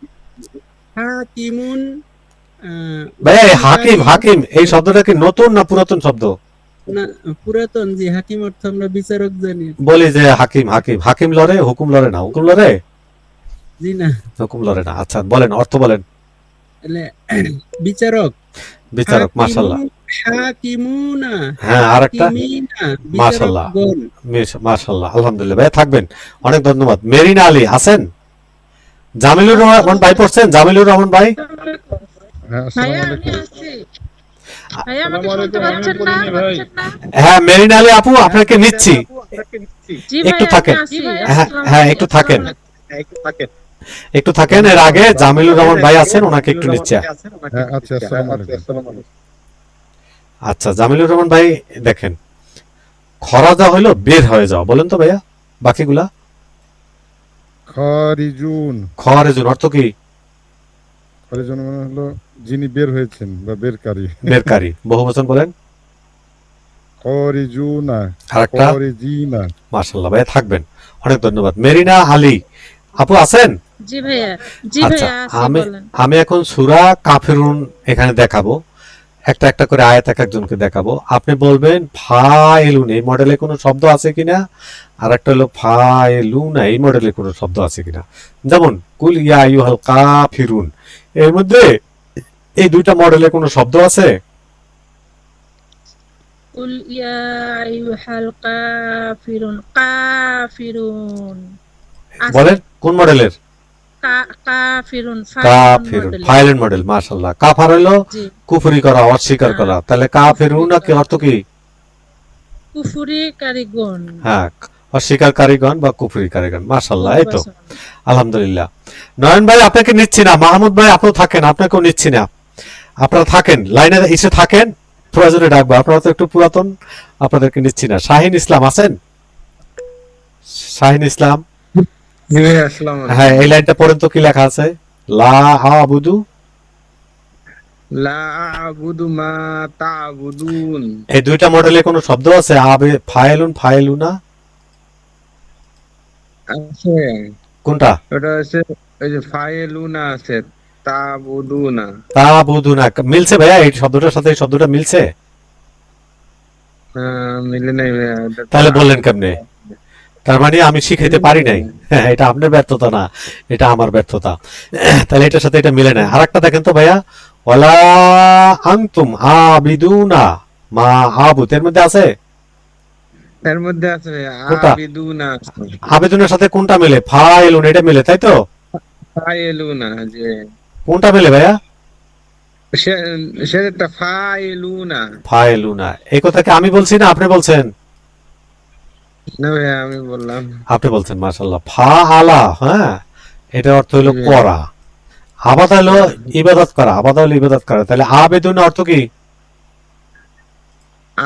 হাকিমুন। ভাই, হাকিম এই শব্দটা কি নতুন না পুরাতন শব্দ? না, পুরাতন। যে হাকিম অর্থ আমরা বিচারক জানি। বলি যে হাকিম লড়ে, হুকুম লড়ে না। হুকুম লড়ে? জি না, হুকুম লড়ে না। আচ্ছা, বলেন, অর্থ বলেন। বিচারক। মাশাআল্লাহ। হাকিমুনা। হ্যাঁ, আরেকটা? হাকিমিনা, মাশাআল্লাহ, বিচারকগণ। মাশাআল্লাহ, আলহামদুলিল্লাহ। ভাই থাকবেন, অনেক ধন্যবাদ। মেরিনা আলী আছেন? জামিলুর রহমান ভাই পড়ছেন? জামিলুর রহমান ভাই, হ্যাঁ, আসসালামু আলাইকুম। হ্যাঁ। মেরিনা আলী আপু, আপনাকে নিচ্ছি, একটু থাকেন। হ্যাঁ, একটু থাকেন। এর আগে জামিলুর রহমান ভাই আছেন, ওনাকে একটু নিচ্ছে। হ্যাঁ, আচ্ছা, আসসালামু আলাইকুম। আচ্ছা, জামিলুর রহমান ভাই দেখেন, খরাজা হইলো বের হয়ে যাওয়া। বলেন তো ভাইয়া বাকিগুলা। খারিজুন অর্থ কি? খারিজুন মানে হলো যিনি বের হয়েছেন বা বেরকারী। বহু বচন বলেন। খারিজুনা, আরেকটা? খারিজিনা। মাশাআল্লাহ, ভাই থাকবেন, অনেক ধন্যবাদ। মেরিনা আলী আপু আছেন? জি ভাইয়া, আচ্ছা, আছি, বলেন। আমি এখন সূরা কাফিরুন এখানে দেখাবো, একটা করে আয়াত একজনকে দেখাবো। আপনি বলবেন ফাইলুন এই মডেলে কোনো শব্দ আছে কিনা, আর একটা হলো ফাইলুনা এই মডেলে কোনো শব্দ আছে কিনা। যেমন কুল ইয়া আইয়ুহাল কাফিরুন, এর মধ্যে এই দুইটা মডেলে কোনো শব্দ আছে? কুল ইয়া আইয়ুহাল কাফিরুন। কাফিরুন বলেন কোন মডেলের? কাফিরুন। ফাইলুন মডেল। মাশাআল্লাহ। কাফার হলো কুফরি করা, অস্বীকার করা। তাহলে কাফিরুনা কি অর্থ কি? কুফরিকারীগণ। হ্যাঁ, অস্বীকারীগণ বা কুফরিকারীগণ। মাশাআল্লাহ, এই তো আলহামদুলিল্লাহ। নয়ন ভাই আপনাকে নিচ্ছি না, মাহমুদ ভাই আপনিও থাকেন, আপনাকেও নিচ্ছি না। আপনারা থাকেন, লাইনে এসে থাকেন, প্রয়োজনে ডাকবো। আপনারা তো একটু পুরাতন, আপনাদেরকে নিচ্ছি না। শাহিন ইসলাম আছেন? শাহিন ইসলাম, জি ভাই, আসসালামু আলাইকুম। হ্যাঁ, এই লাইনটা পড়েন তো, কি লেখা আছে? লা আবুদু। লা আ'বুদু মা তা'বুদুন। এই দুইটা মডেলে কোনো শব্দ আছে? আবে ফাইলুন, ফাইলুনা, আছে, কোনটা? ওটা হচ্ছে ওই যে ফাইলুনা আছে, তা'বুদুনা। তা বুধুনা মিলছে ভাইয়া? এই শব্দটার সাথে এই শব্দটা মিলছে? মিলে নাই ভাইয়া, এটা তো তাহলে বললেন কেমনে? তার মানে আমি শিখাইতে পারি নাই। হ্যাঁ, এটা আপনার ব্যর্থতা না, এটা আমার ব্যর্থতা। তাহলে এটার সাথে এটা মিলে না। আর একটা দেখেন তো ভাইয়া, ওয়ালা আনতুম আবিদুনা মা আবুদ, এর মধ্যে আছে? এর মধ্যে আছে ভাইয়া, কোনটা? আবিদুনা আছে। আবেদনের সাথে কোনটা মিলে? ফাইলুন, এটা মিলে, তাই তো? ফাইলুনা, যে কোনটা মিলে ভাইয়া? সেটা ফাইলুনা। ফাইলুনা। এই কথা কি আমি বলছি না আপনি বলছেন? না ভাইয়া, আমি বললাম। আপনি বলছেন, মাশাআল্লাহ। ফা আলা, হ্যাঁ, এটার অর্থ হলো করা। আবাদা হলো ইবাদত করা, আবাদা হলো ইবাদত করা। তাহলে আবেদন অর্থ কি?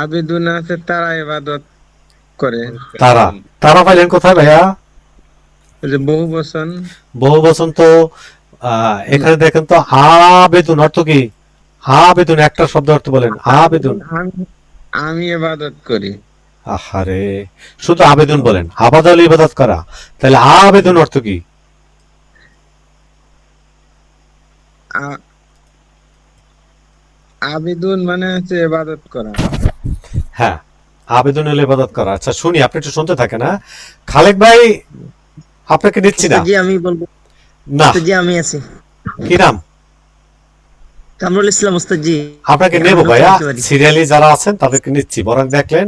আবিদুনা আছে, তারা ইবাদত করে। তারা। তারা পাইলেন কোথায় ভাইয়া? ওই যে বহু বচন। বহু বচন তো এখানে দেখেন তো, আবেদন অর্থ কি? আবেদন একটা শব্দ অর্থ বলেন, আবেদন। আমি ইবাদত করি। আহারে, শুধু আবেদন বলেন, আবাদা হলো ইবাদত করা। তাহলে আবেদন অর্থ কি? আবিদুন মানে হচ্ছে ইবাদত করা। হ্যাঁ, আবেদন হলো ইবাদত করা। আচ্ছা শুনি, আপনি একটু শুনতে থাকেন। হ্যাঁ, খালেক ভাই, আপনাকে নিচ্ছি না। উস্তাদ জি আমি বলবো। না, উস্তাদ জি আমি আছি। কি নাম? কামরুল ইসলাম উস্তাদ জি। আপনাকে আমি নেব নতুন ভাইয়া। আসতে পারি। সিরিয়ালি যারা আছেন তাদেরকে নিচ্ছি, বরং দেখলেন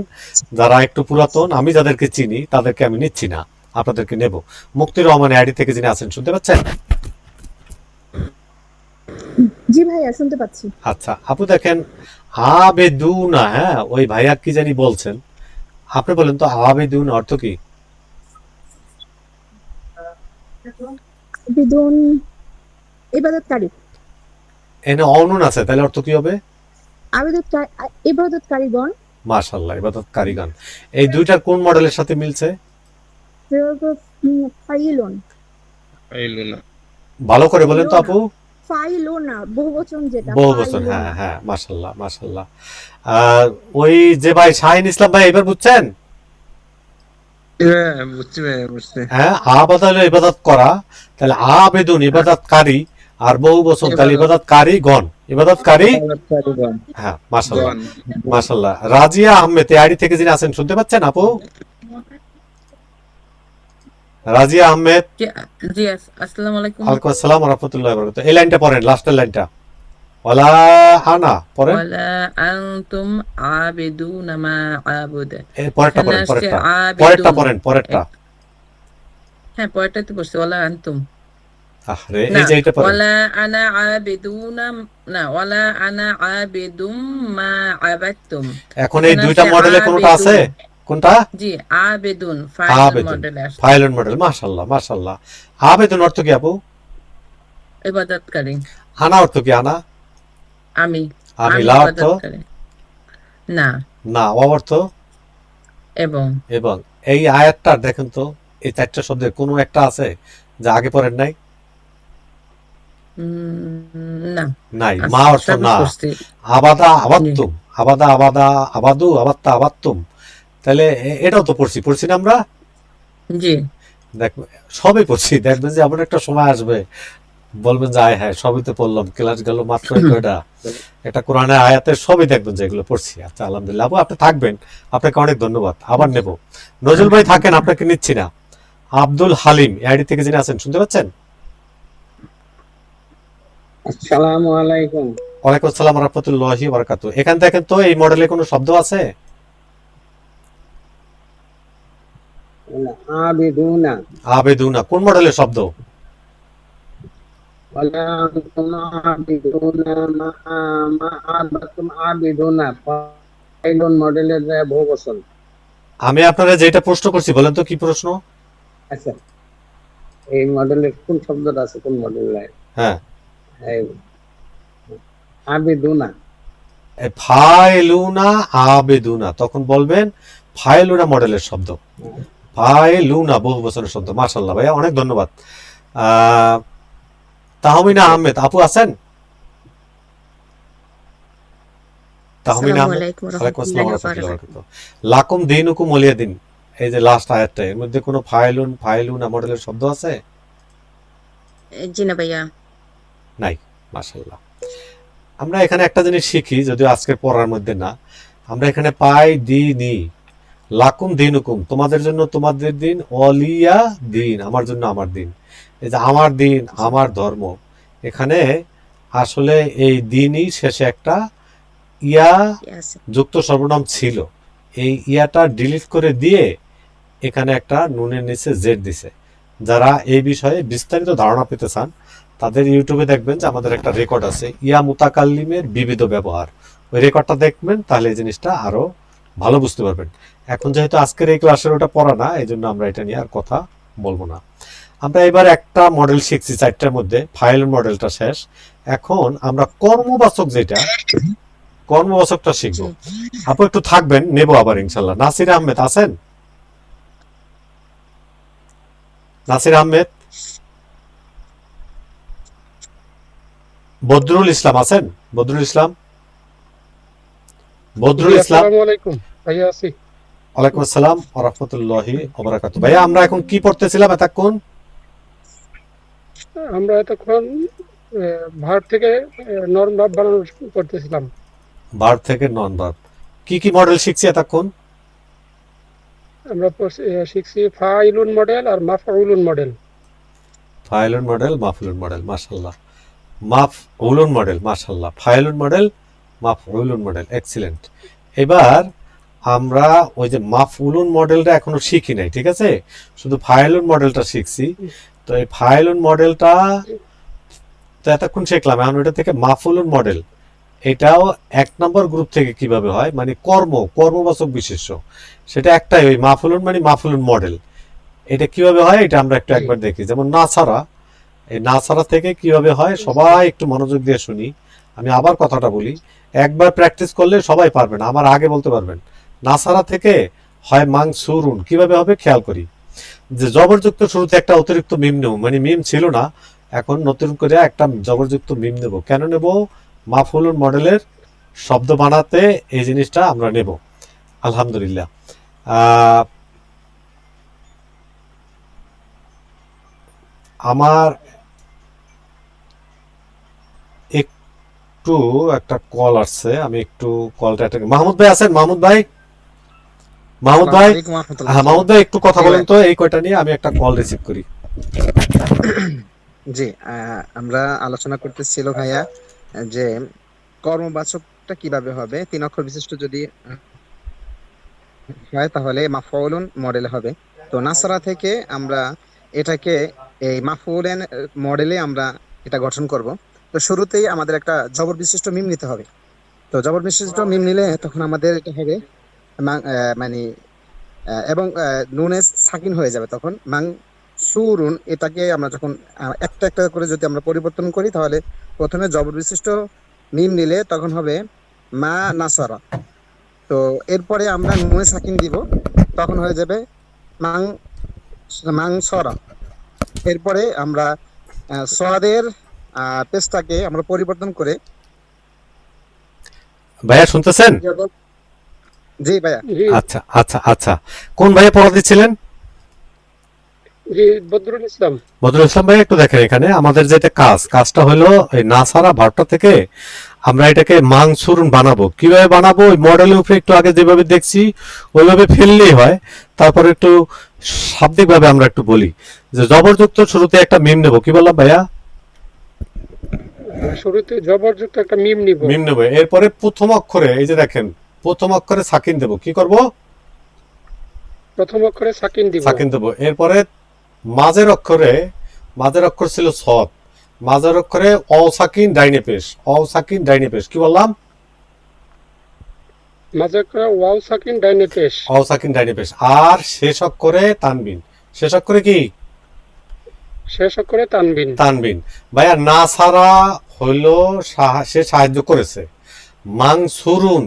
যারা একটু পুরাতন, আমি যাদেরকে চিনি তাদেরকে আমি নিচ্ছি না, আপনাদেরকে নেব। মুক্তির রহমান আইডি থেকে যিনি আছেন, শুনতে পাচ্ছেন? জি ভাইয়া শুনতে পাচ্ছি। আচ্ছা আপু, দেখেন আবেদুনা, হ্যাঁ, ওই ভাইয়া কি জানি বলছেন, আপনি বলেন তো আবেদুন অর্থ কি? বিদুন ইবাদতকারী। এনে অনুন আছে, তাহলে অর্থ কি হবে? ইবাদতকারীগণ। মাশাআল্লাহ, ইবাদত কারিগণ। এই দুইটার কোন মডেলের সাথে মিলছে? ফাইলুন। ফাইলুনা। ভালো করে বলেন তো আপু। ফাইলুনা বহুবচন যেটা। বহু বছর, হ্যাঁ হ্যাঁ, মাশাআল্লাহ মাশাআল্লাহ। ওই যে ভাই শাহিন ইসলাম ভাই, এবার বুঝছেন? হ্যাঁ, বুঝছি ভাইয়া, বুঝছি। হ্যাঁ, আবাদ হলো ইবাদত করা, তাহলে আবেদুন ইবাদতকারী, আর বহু বচন তাহলে ইবাদতকারী গণ, ইবাদতকারী। ইবাদতকারীগণ। হ্যাঁ, মাশাআল্লাহ গণ। মাশাআল্লাহ। রাজিয়া আহমেদ এই আইডি থেকে যিনি আছেন, শুনতে পাচ্ছেন আপু? রাজিয়া আহমেদ। জি আসসালামু আলাইকুম। ওয়ালাইকুম আসসালাম ওয়া রাহমাতুল্লাহি ওয়া বারাকাতুহু। এই লাইনটা পড়েন, লাস্টের লাইনটা, ওয়ালা আনা পড়েন। ওয়ালা আনতুম আবিদুনা মা আবুদ। এর পরেরটা পড়েন, এখানে আসছে পরেরটা আবিদুন। পড়েন, পরেরটা। হ্যাঁ, পরেরটা তো পড়ছে ওয়ালা আনতুম। আরে না, এই যে এটা পড়েন। ওয়ালা আনা আবিদুনা, না ওয়ালা আনা আবিদুম মা আবাদতুম। এখন এই এখানে দুইটা আছে মডেলে কোনটা আছে? আবিদুন। কোনটা? জি আবেদুন ফাইল আবেদন, মডেলে আসছে। ফাইলন মডেল। মাশাআল্লাহ মাশাআল্লাহ। আবেদন অর্থ কি আপু? ইবাদতকারী। আনা অর্থ কি? আনা, আমি আমি। আমি লা অর্থ? ইবাদতকারী। না, না। ও অর্থ? এবং। এবং। এই আয়াতটা দেখেন তো, এই চারটা শব্দের কোনো একটা আছে যা আগে পড়েন নাই? না, নাই। মা অর্থ সবই না। পড়ছি। আবাদা আবাত্তুম, আবাদা আবাদা আবাদু, আবাত্তা আবাত্তুম। তাহলে এটাও তো পড়ছি না আমরা? জি। দেখবেন সবই পড়ছি, দেখবেন যে এমন একটা সময় আসবে বলবেন যে আয় হ্যাঁ, সবই তো পড়লাম, ক্লাস গেল মাত্র কয়টা, এটা কোরআনের আয়াতের সবই দেখবেন যে এগুলো পড়ছি। আচ্ছা আলহামদুলিল্লাহ আপু, আপনি থাকবেন, আপনাকে অনেক ধন্যবাদ। আবার নেব। নজরুল ভাই থাকেন, আপনাকে নিচ্ছি না। আব্দুল হালিম আইডি থেকে যিনি আছেন, শুনতে পাচ্ছেন? আসসালামু আলাইকুম। ওয়ালাইকুম আসসালাম ওয়া রাহমাতুল্লাহি ওয়া বারাকাতুহু। এখান দেখেন তো, এই মডেলে কোনো শব্দ আছে? আবিদুনা। আবেদুনা কোন মডেলের শব্দ? ওয়ালা আনতুম আবিদুনা মা আবাদতুম। আবিদুনা ফাইলুন মডেলের বহু বচন। আমি আপনারা যেটা প্রশ্ন করছি, বলেন তো কি প্রশ্ন? আচ্ছা, এই মডেলের কোন শব্দটা আছে, কোন মডেলে? হ্যাঁ, আবিদুনা। ফাইলুনা আবেদুনা, তখন বলবেন ফাইলুনা মডেলের শব্দ। ফাইলুনা বহু বছরের শব্দ। মাশাআল্লাহ ভাইয়া, অনেক ধন্যবাদ। তাহমিনা আহমেদ আপু আছেন? তাহমিনা আহমেদ, ওয়ালাইকুম আসসালাম ওয়া রাহমাতুল্লাহি ওয়া বারাকাতুহু। লাকুম দীনুকুম ওয়ালিয়া দিন, এই যে লাস্ট আয়াতটা, এর মধ্যে কোনো ফাইলুনা মডেলের শব্দ আছে? জি না ভাইয়া। নাই। মাশাআল্লাহ। আমরা এখানে একটা জিনিস শিখি, যদিও আজকের পড়ার মধ্যে না, আমরা এখানে পাই দিনী, লাকুম দিনুকুম তোমাদের জন্য তোমাদের দিন, ওয়ালিয়া দিন আমার জন্য আমার দিন। এই যে আমার দিন, আমার ধর্ম, এখানে আসলে এই দিনই শেষে একটা ইয়া যুক্ত সর্বনাম ছিল, এই ইয়াটা ডিলিট করে দিয়ে এখানে একটা নুনের নিচে জেড দিছে। যারা এই বিষয়ে বিস্তারিত ধারণা পেতে চান তাদের ইউটিউবে দেখবেন যে আমাদের একটা রেকর্ড আছে, ইয়া মুতাকাল্লিমের বিবিধ ব্যবহার, ওই রেকর্ডটা দেখবেন, তাহলে এই জিনিসটা আরো ভালো বুঝতে পারবেন। এখন যেহেতু আজকের এই ক্লাসের ওটা পড়া না, এই জন্য আমরা এটা নিয়ে আর কথা বলবো না। আমরা এবার একটা মডেল শিখছি 4টার মধ্যে, ফাইল মডেলটা শেষ। এখন আমরা কর্মবাচক, যেটা কর্মবাচকটা শিখবো। আপু একটু থাকবেন, নেবো আবার ইনশাল্লাহ। নাসির আহমেদ আছেন? নাসির আহমেদ, বদরুল ইসলাম আছেন? বদরুল ইসলাম, বদরুল ইসলাম। ওয়ালাইকুম আসসালাম ওয়া রাহমাতুল্লাহি ওয়া বারাকাতুহু। ভাইয়া আমরা এখন কি পড়তেছিলাম এতক্ষণ? আমরা এতক্ষণ ভার্ব থেকে নন ভার্ব বানানো করতেছিলাম। ভার্ব থেকে নন ভার্ব, কি কি মডেল শিখছি এতক্ষণ? আমরা শিখছি ফাইলুন মডেল আর মাফউলুন মডেল। ফাইলুন মডেল, মাফউলুন মডেল, মাশাআল্লাহ। মাফউলুন মডেল, মাশাআল্লাহ। ফাইলুন মডেল, মাফউলুন মডেল, এক্সিলেন্ট। এবার আমরা ওই যে মাফউলুন মডেলটা এখনো শিখি নাই, ঠিক আছে? শুধু ফাইলুন মডেলটা শিখছি। তো এই ফাইলুন মডেলটা তো এতক্ষণ শিখলাম, এখন ওইটা থেকে মাফউলুন মডেল, এটাও 1 নম্বর গ্রুপ থেকে কিভাবে হয়, মানে কর্মবাচক বিশেষ্য, সেটা একটাই, ওই মাফউলুন মানে মাফউলুন মডেল। এটা কিভাবে হয় এটা আমরা একবার দেখি। যেমন নাসারা, এই নাসারা থেকে কিভাবে হয় সবাই একটু মনোযোগ দিয়ে শুনি। আমি আবার কথাটা বলি, একবার প্র্যাকটিস করলে সবাই পারবেন, আমার আগে বলতে পারবেন। নাসারা থেকে হয় মাংসুরুন, কিভাবে হবে খেয়াল করি। যে জবরযুক্ত শুরুতে একটা অতিরিক্ত মিম নেব, মানে মিম ছিল না, এখন নতুন করে একটা জবরযুক্ত মিম নেব। কেন নেব? মাফউলুন মডেলের শব্দ বানাতে এই জিনিসটা আমরা নেব। আলহামদুলিল্লাহ। আমার একটু একটা কল আসছে, আমি একটু কলটা অ্যাটেন্ড। মাহমুদ ভাই আছেন? মাহমুদ ভাই, মাহমুদ ভাই, হ্যাঁ মাহমুদ ভাই একটু কথা বলেন তো এই কয়টা নিয়ে, আমি একটা কল রিসিভ করি। জি, আমরা আলোচনা করতেছিল ভাইয়া যে কর্মবাচকটা কিভাবে হবে। 3 অক্ষর বিশিষ্ট যদি হয় তাহলে মাফউলুন মডেলে হবে। তো নাসরা থেকে আমরা এটাকে এই মাফউলুন মডেলে আমরা এটা গঠন করব। তো শুরুতেই আমাদের একটা জবর বিশিষ্ট মিম নিতে হবে। তো জবর বিশিষ্ট মিম নিলে তখন আমাদের এটা হবে মানে এবং নুনে সাকিন হয়ে যাবে, তখন মাংসুরুন। এটাকে আমরা যখন একটা একটা করে যদি আমরা পরিবর্তন করি, তাহলে প্রথমে জবর বিশিষ্ট মিম নিলে তখন হবে মা নাসারা। তো এরপরে আমরা নুনে সাকিন দিব, তখন হয়ে যাবে মাংসরা। এরপরে আমরা সওয়াদের পেজটাকে আমরা পরিবর্তন করে, ভাইয়া শুনতেছেন? জি ভাইয়া। আচ্ছা আচ্ছা আচ্ছা, কোন ভাইয়া পড়া দিচ্ছিলেন? জি, বদরুল ইসলাম। বদরুল ইসলাম ভাই, একটু দেখেন এখানে আমাদের যেটা কাজটা হলো এই নাসারা ভার্বটা থেকে আমরা এটাকে মাংসুরুন বানাবো। কিভাবে বানাবো? ওই মডেলের উপরে একটু আগে যেভাবে দেখছি ওইভাবে ফেললেই হয়। তারপর একটু শাব্দিকভাবে আমরা একটু বলি যে জবরযুক্ত শুরুতে একটা মিম নেব। কি বললাম ভাইয়া? শুরুতে জবরযুক্ত একটা মিম নিব, এরপরে প্রথম অক্ষরে, এই যে দেখেন প্রথম অক্ষরে সাকিন দেব। কি করব? প্রথম অক্ষরে সাকিন দেব। এরপরে মাঝের অক্ষর ছিল সদ, মাঝের অক্ষরে অসাকিন ডাইনে পেশ। কি বললাম? মাঝের অক্ষরে ওয়াও সাকিন ডাইনে পেশ। আর শেষ অক্ষরে তানবিন। শেষ অক্ষরে কি? তানবিন। ভাইয়া নাসারা হইল সে সাহায্য করেছে, মাংসুরুন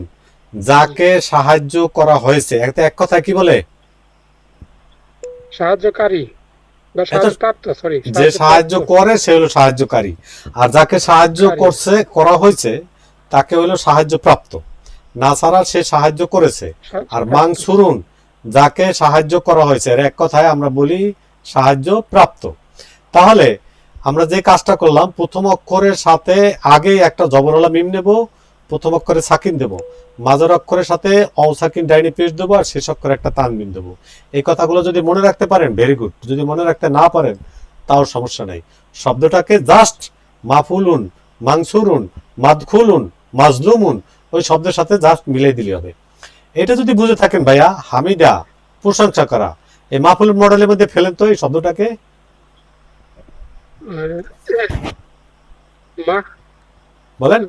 যাকে সাহায্য করা হয়েছে, এক কথা কি বলে? সাহায্যকারী বা সাহায্যপ্রাপ্ত, সরি, যে সাহায্য করে সে হলো সাহায্যকারী, আর যাকে সাহায্য করা হয়েছে তাকে হলো সাহায্য প্রাপ্ত। নাসারা সে সাহায্য করেছে, আর মানসুরুন যাকে সাহায্য করা হয়েছে, এর এক কথায় আমরা বলি সাহায্য প্রাপ্ত। তাহলে আমরা যে কাজটা করলাম, প্রথম অক্ষরের সাথে আগে একটা জবরওয়ালা মিম নেব, প্রথম অক্ষরে সাকিন দেব, মাঝের অক্ষরের সাথে অসাকিন ডাইনি পেশ দেবো, আর শেষ অক্ষরে একটা তানবিন দেবো। এই কথাগুলো যদি মনে রাখতে পারেন ভেরি গুড, যদি মনে রাখতে না পারেন তাও সমস্যা নাই। শব্দটাকে জাস্ট মাফুলুন, মানসুরুন, মাদখুলুন, মাজলুমুন ওই শব্দের সাথে জাস্ট মিলিয়ে দিলে হবে। এটা যদি বুঝে থাকেন ভাইয়া, হামিদা প্রশংসা করা, এই মাফুলুন মডেলের মধ্যে ফেলেন তো এই শব্দটাকে। বলেন।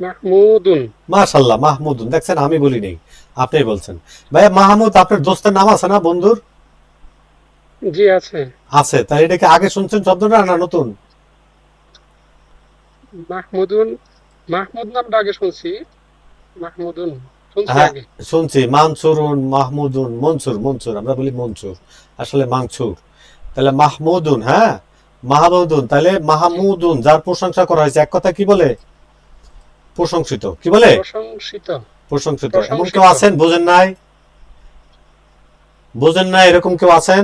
মাহমুদুন। মাশাআল্লাহ, মাহমুদুন। দেখছেন আমি বলি নাই, আপনি বলছেন। ভাইয়া মাহমুদ আপনার দোস্তের নাম আছে না, বন্ধুর? জি আছে। আছে, তাই এটাকে আগে শুনছেন শব্দটা না নতুন? মাহমুদুন, মাহমুদ নামটা আগে শুনছি, মাহমুদুন শুনছি হ্যাঁ আগে। শুনছি। মানসুরুন, মাহমুদুন, মনসুর, মনসুর আমরা বলি মনসুর, আসলে মানসুর। তাহলে মাহমুদুন, হ্যাঁ মাহমুদুন, তাহলে মাহমুদুন যার প্রশংসা করা হয়েছে, এক কথা কি বলে? প্রশংসিত। কি বলে? প্রশংসিত। প্রশংসিত। এমন কেউ আছেন বোঝেন নাই? বোঝেন নাই এরকম কেউ আছেন?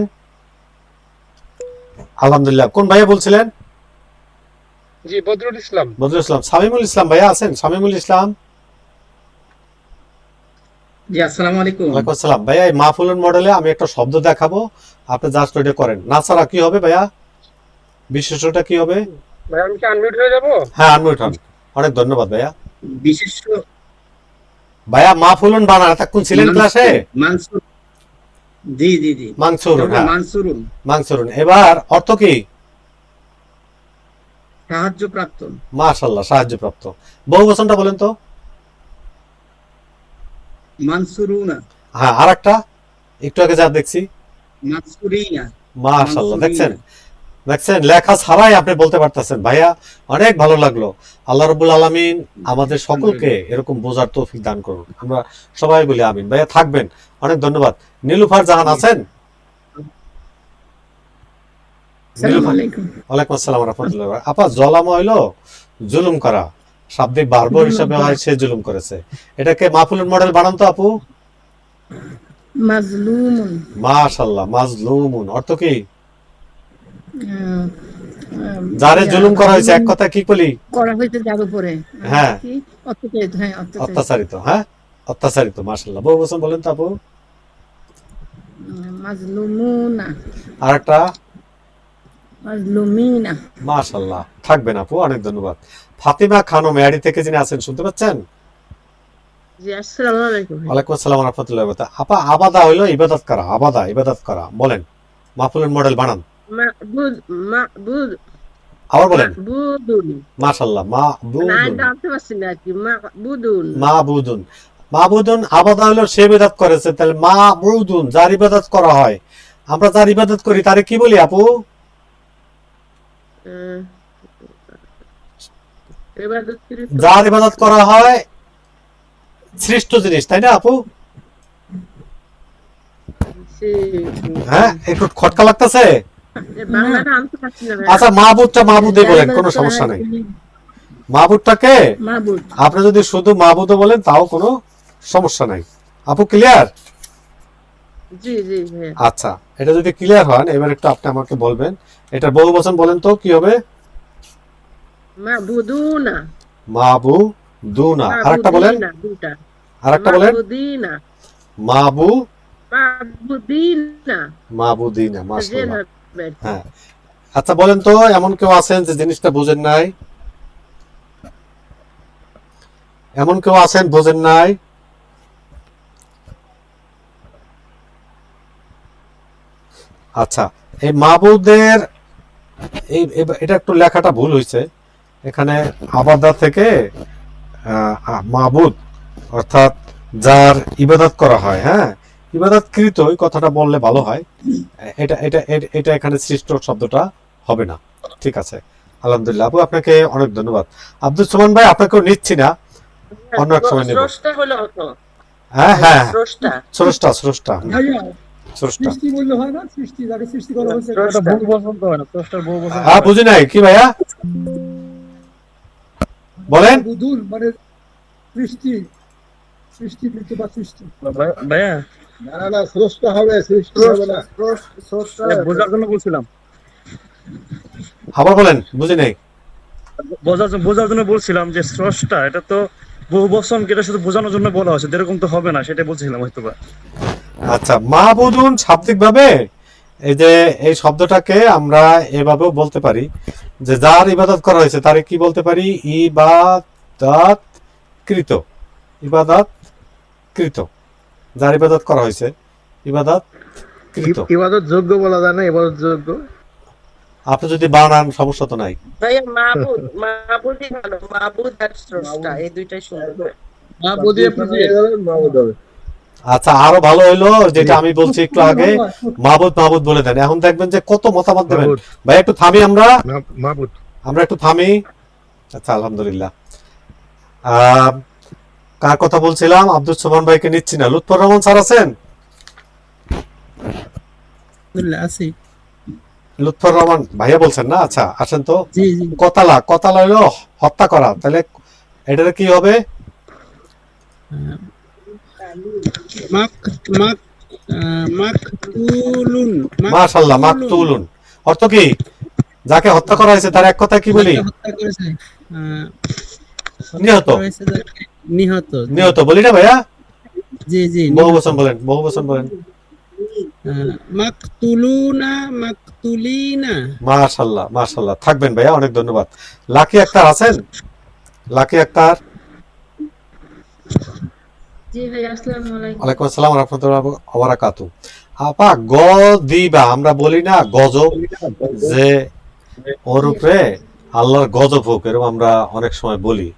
আলহামদুলিল্লাহ। কোন ভাইয়া বলছিলেন? জি, বদরুল ইসলাম। বদরুল ইসলাম। শামীমুল ইসলাম ভাইয়া আছেন? শামীমুল ইসলাম। জি, আসসালামু আলাইকুম। ওয়ালাইকুম আসসালাম। ভাইয়া এই মাহফুলুন মডেলে আমি একটা শব্দ দেখাবো, আপনি জাস্ট ওইটা করেন। নাসারা কি হবে ভাইয়া? বিশেষটা কি হবে? ভাই আমি কি আনমিউট হয়ে যাব? হ্যাঁ আনমিউট হন। অনেক ধন্যবাদ ভাইয়া। বিশেষ ভাইয়া মাহফুলুন বানান এতক্ষণ ছিলেন ক্লাসে? মানসুর। জি জি জি, মানসুরুন। হ্যাঁ মানসুরুন, মানসুরুন। এবার অর্থ কি? সাহায্যপ্রাপ্ত। মাশাআল্লাহ, সাহায্যপ্রাপ্ত। বহুবচনটা বলেন তো? মানসুরুনা। হ্যাঁ আরেকটা একটু আগে যা দেখছি। মানসুরিনা। মাশাআল্লাহ, দেখছেন দেখছেন লেখা ছাড়াই আপনি বলতে পারতেছেন। ভাইয়া অনেক ভালো লাগলো। আল্লাহ রাব্বুল আলামিন আমাদের সকলকে এরকম বোঝার তৌফিক দান করুন, আমরা সবাই বলি আমিন। ভাইয়া থাকবেন, অনেক ধন্যবাদ। নীলুফার জাহান আছেন? ওয়ালাইকুম আসসালাম ওয়া রাহমাতুল্লাহ। আপা জলাম হইলো জুলুম করা, শাব্দিক ভার্ব হিসেবে হয় সে জুলুম করেছে। এটাকে মাহফুলুন মডেল বানান তো আপু। মাজলুমুন। মাশাআল্লাহ, মাজলুমুন অর্থ কি? যারে জুলুম করা হয়েছে, এক কথা কি বলি? করা হয়েছে যার উপরে। হ্যাঁ অত্যাচারিত। হ্যাঁ অত্যাচারিত। হ্যাঁ অত্যাচারিত। মাশাআল্লাহ। বহুবচন বলেন তো আপু। মাজলুমুনা। আরেকটা? মাজলুমিনা। মাশাআল্লাহ। থাকবেন আপু, অনেক ধন্যবাদ। ফাতিমা খানম এডি থেকে যিনি আছেন, শুনতে পাচ্ছেন? জি, আসসালামু আলাইকুম। ওয়ালাইকুম আসসালাম ওয়া রাহমাতুল্লাহি ওয়া বারাকাতুহু। আপা আবাদা হইলো ইবাদত করা, আবাদা ইবাদত করা। বলেন মাহফুলুন মডেল বানান। মাবুদ, মাবুদ। আবার বলেন। মাবুদুন। মাশাআল্লাহ, মাবুদুন। না জানতে পারছি না কি মাবুদুন। মাবুদুন। মাবুদুন আবাদা হইলো সে ইবাদত করেছে, তাহলে মাবুদুন যার ইবাদত করা হয়। আমরা যার ইবাদত করি তারে কি বলি আপু? যার ইবাদত করা হয় সৃষ্ট জিনিস, তাই না আপু? হ্যাঁ একটু খটকা লাগতেছে। আচ্ছা মাহবুদটা মাহবুদে বলেন, কোনো সমস্যা নেই। মাহবুদটাকে আপনি যদি শুধু মাহবুদও বলেন তাও কোনো সমস্যা নাই। আপু ক্লিয়ার? জি জি। আচ্ছা এটা যদি ক্লিয়ার হন, এবার একটু আপনি আমাকে বলবেন এটার বহুবচন বলেন তো কি হবে? মাবুদুনা। মাবুদুনা। আরেকটা বলেন, আরেকটা বলেন। মাবুদিনা। মাশাআল্লাহ। হ্যাঁ আচ্ছা বলেন তো, এমন কেউ আছেন যে জিনিসটা বুঝেন নাই? এমন কেউ আছেন বুঝেন নাই? আচ্ছা এই মাবুদের এটা একটু লেখাটা ভুল হয়েছে এখানে। আবাদা থেকে মাবুদ অর্থাৎ যার ইবাদত করা হয়, হ্যাঁ ইবাদতকৃত, ওই কথাটা বললে ভালো হয়। এটা এটা এটা এখানে সৃষ্ট শব্দটা হবে না। ঠিক আছে আলহামদুলিল্লাহ। আপু আপনাকে অনেক ধন্যবাদ। আব্দুল সুমান ভাই আপনাকেও নিচ্ছি না, অন্য এক সময় নেব। হ্যাঁ হ্যাঁ স্রষ্টা স্রষ্টা স্রষ্টা ভাইয়া স্রষ্টা সৃষ্টি বললে হয় না, সৃষ্টি যাকে সৃষ্টি করা হয়েছে স্রষ্টা। এটা বহু বচন তো হয় না, স্রষ্টার বহু বচন হ্যাঁ বুঝি নাই কি ভাইয়া বলেন বুদুল মানে সৃষ্টি, সৃষ্টি কিন্তু বা সৃষ্টি ভাইয়া না না না, স্রষ্টা হবে, সৃষ্টি হবে না। বোঝার জন্য বলছিলাম, আবার বলেন বুঝি নাই বোঝার জন্য বলছিলাম যে স্রষ্টা এটা তো বহু বচন, এটা শুধু বোঝানোর জন্য বলা হয়েছে, এরকম তো হবে না, সেটাই বলছিলাম হয়তো বা। আচ্ছা মাহবুদুন শাব্দিক ভাবে এই যে এই শব্দটাকে আমরা এভাবেও বলতে পারি যে যার ইবাদত করা হয়েছে তারে কি বলতে পারি ইবাদত কৃত, ইবাদত কৃত, যার ইবাদত করা হয়েছে ইবাদত কৃত। ইবাদত যোগ্য বলা যায় না, ইবাদত যোগ্য। আপনি যদি বানান সমস্যা তো নাই। ভাইয়া মাবুদই ভালো, মাবুদ আর স্রষ্টা এই দুইটাই সুন্দর। মাহবুদ হবে। আচ্ছা আরো ভালো হইলো যেটা আমি বলছি একটু আগে, মাহবুদ মাহবুদ বলে দেন। এখন দেখবেন যে কত মতামত দেবেন। ভাই একটু থামি, আমরা একটু থামি। আচ্ছা আলহামদুলিল্লাহ। কার কথা বলছিলাম? আব্দুল সোমান ভাইকে নিচ্ছি না। লুৎফর রহমান স্যার আছেন? আছি। লুৎফর রহমান ভাইয়া বলছেন না? আচ্ছা আসেন তো। জি জি। কতালা, কতালা হইলো হত্যা করা, তাহলে এটার কি হবে? মাশাআল্লাহ, মাকতুলুন। অর্থ কি? যাকে হত্যা করা হয়েছে তার এক কথা কি বলি? নিহত। নিহত। নিহত বলি না ভাইয়া? জি জি। বহুবচন বলেন, বহুবচন বলেন। মাকতুলুনা, মাকতুলিনা। মাশাআল্লাহ, মাশাআল্লাহ। থাকবেন ভাইয়া, অনেক ধন্যবাদ। লাকি আক্তার আছেন? লাকি আক্তার। জি ভাই, আসসালামু আলাইকুম। ওয়ালাইকুম আসসালাম ওয়া রাহমাতুল্লাহি ওয়া বারাকাতুহু। আপা গ দিবা আমরা বলি না গজব, যে ওর উপরে আল্লাহর গজব হোক, এরকম আমরা অনেক সময় বলি।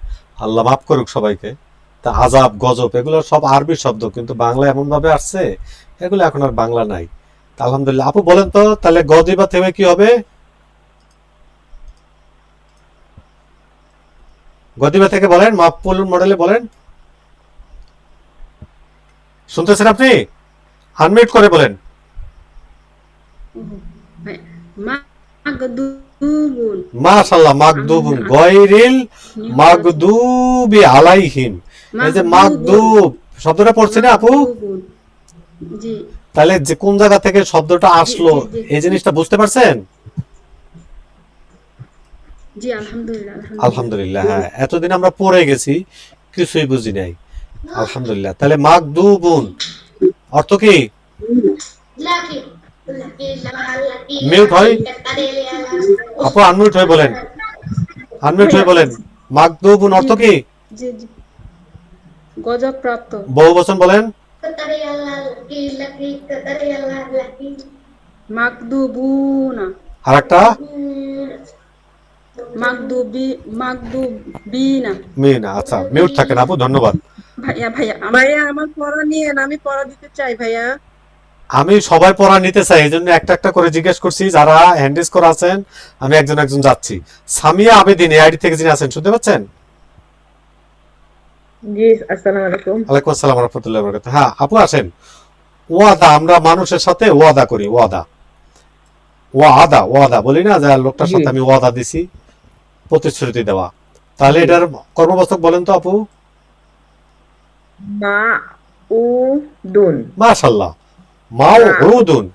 আল্লাহ মাফ করুক সবাইকে। তা আযাব, গজব এগুলো সব আরবি শব্দ, কিন্তু বাংলা এমন ভাবে আসছে এগুলো এখন আর বাংলা নাই। তা আলহামদুলিল্লাহ। আপু বলেন তো তাহলে গ দিবা থেকে কি হবে? গদিবা থেকে বলেন, মাফউল মডেলে বলেন। শুনতেছেন আপনি? আনমিউট করে বলেন। ভাই, মাগদুবুন। মাশাআল্লাহ, মাগদুবুন গায়রিল মাগদুবি আলাইহিম। এই যে মাগদুব শব্দটা পড়ছে না আপু? মাগদুবুন। জি তাহলে যে কোন জায়গা থেকে শব্দটা আসলো জি, জি, জি। এই জিনিসটা বুঝতে পারছেন? জি আলহামদুলিল্লাহ, আলহামদুলিল্লাহ। হ্যাঁ, এতদিন আমরা পড়ে গেছি, কিছুই বুঝি নাই। আলহামদুলিল্লাহ। তাহলে মাগদুবুন অর্থ কি? মিউট হয় আপু, আনমিউট হয়ে বলেন, আনমিউট হয়ে বলেন। মাগদুবুন অর্থ কি? জি জি, গজব প্রাপ্ত। বহুবচন বলেন। মাগদুবুনা। আরেকটা মাগদুবিনা। মিনা। আচ্ছা মিউট থাকেন আপু, ধন্যবাদ। ভাইয়া ভাইয়া ভাইয়া আমার পড়া নিয়েন, আমি পড়া দিতে চাই ভাইয়া। আমি সবাই পড়া নিতে চাই, এই জন্য একটা একটা করে জিজ্ঞেস করছি। যারা হ্যান্ডিস করে আছেন আমি একজন একজন যাচ্ছি। সামিয়া আবেদিন এআইডি থেকে যিনি আছেন, শুনতে পাচ্ছেন? জি আসসালামু আলাইকুম। ওয়ালাইকুম আসসালাম ওয়া রাহমাতুল্লাহি ওয়া বারাকাতুহু। হ্যাঁ আপু আসেন। ওয়াদা, আমরা মানুষের সাথে ওয়াদা করি। ওয়াদা, ওয়াদা, ওয়াদা বলি না, যে লোকটার সাথে আমি ওয়াদা দিছি, প্রতিশ্রুতি দেওয়া। তাহলে এটার কর্মবাস্তব বলেন তো আপু? মাউদুন। মাশাআল্লাহ, মাউউদুন।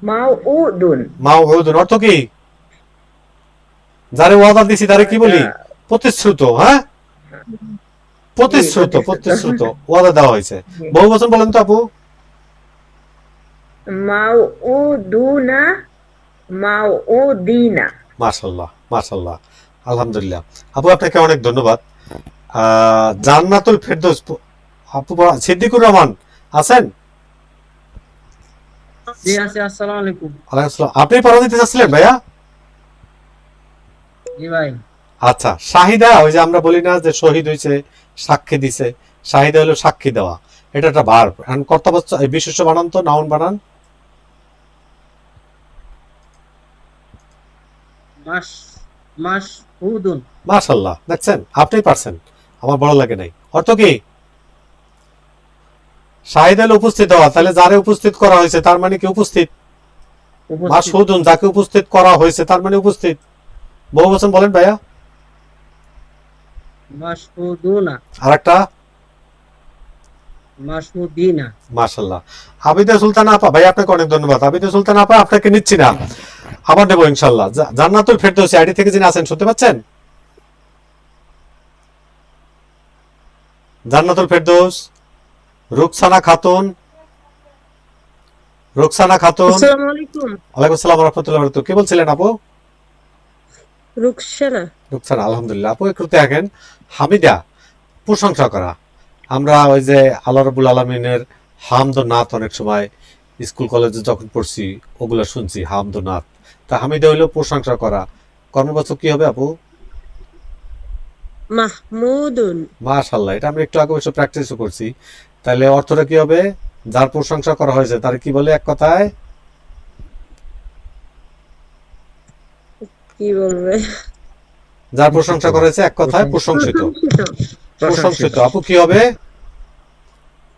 মাউদুন। মাউউদুন অর্থ কি? যারে ওয়াদা দিছি তারে কি বলি? প্রতিশ্রুত। হ্যাঁ, প্রতিশ্রুত, প্রতিশ্রুত ওয়াদা দেওয়া হয়েছে। বহুবচন বলেন তো আপু? মাউদুনা, মাউদিনা। মাশাআল্লাহ, মাশাআল্লাহ, আলহামদুলিল্লাহ। আপু আপনাকে অনেক ধন্যবাদ। জান্নাতুল ফেরদৌস আপু, সিদ্দিকুর রহমান আছেন? জি আছে। আসসালামু আলাইকুম। ওয়ালাইকুম আসসালাম। আপনি পড়া দিতে চাচ্ছিলেন ভাইয়া? জি ভাই। আচ্ছা, শাহিদা ওই যে আমরা বলি না যে শহীদ হয়েছে, সাক্ষী দিছে। শাহিদা হলো সাক্ষী দেওয়া, এটা একটা ভার্ব। এখন কর্তাবাচ্য বিশেষ্য বানান তো, নাউন বানান। মাশহুদুন। মাশাআল্লাহ, দেখছেন আপনি পারছেন। আমার ভালো লাগে নাই। অর্থ কি? শাহিদ হলো উপস্থিত হওয়া, তাহলে যারে উপস্থিত করা হয়েছে তার মানে কি উপস্থিত। মাশহুদুন, যাকে উপস্থিত করা হয়েছে তার মানে উপস্থিত। বহুবচন বলেন ভাইয়া। মাশহুদুনা, আরেকটা মাশহুদিনা। মাশাআল্লাহ। আবিদা সুলতান আপা, ভাই আপনাকে অনেক ধন্যবাদ। আবিদা সুলতান আপা, আপনাকে নিচ্ছি না, আবার নেবো ইনশাআল্লাহ। জান্নাতুল ফেরদৌসী আইডি থেকে যিনি আছেন, শুনতে পাচ্ছেন? জান্নাতুল ফেরদৌস, রুকসানা খাতুন, রুকসানা খাতুন। আসসালামু আলাইকুম। ওয়ালাইকুম আসসালাম ওয়া রাহমাতুল্লাহি ওয়া বারাকাতুহু। কে বলছিলেন আপু? রুকসানা। রুকসানা, আলহামদুলিল্লাহ। আপু একটু দেখেন, হামিদা প্রশংসা করা। আমরা ওই যে আল্লাহ রাব্বুল আলামিনের হামদ ও নাত অনেক সময় স্কুল কলেজে যখন পড়ছি ওগুলা শুনছি, হামদ ও নাত। তা হামিদা হইলো প্রশংসা করা। কর্মবাচক কি হবে আপু? মাহমুদুন। মাশাআল্লাহ, এটা আমি একটু আগে বসে প্র্যাকটিসও করছি। তাহলে অর্থটা কি হবে? যার প্রশংসা করা হয়েছে তার কি বলে এক কথায়? কি বলবে? যার প্রশংসা করা হয়েছে এক কথায় প্রশংসিত। প্রশংসিত। আপু কি হবে?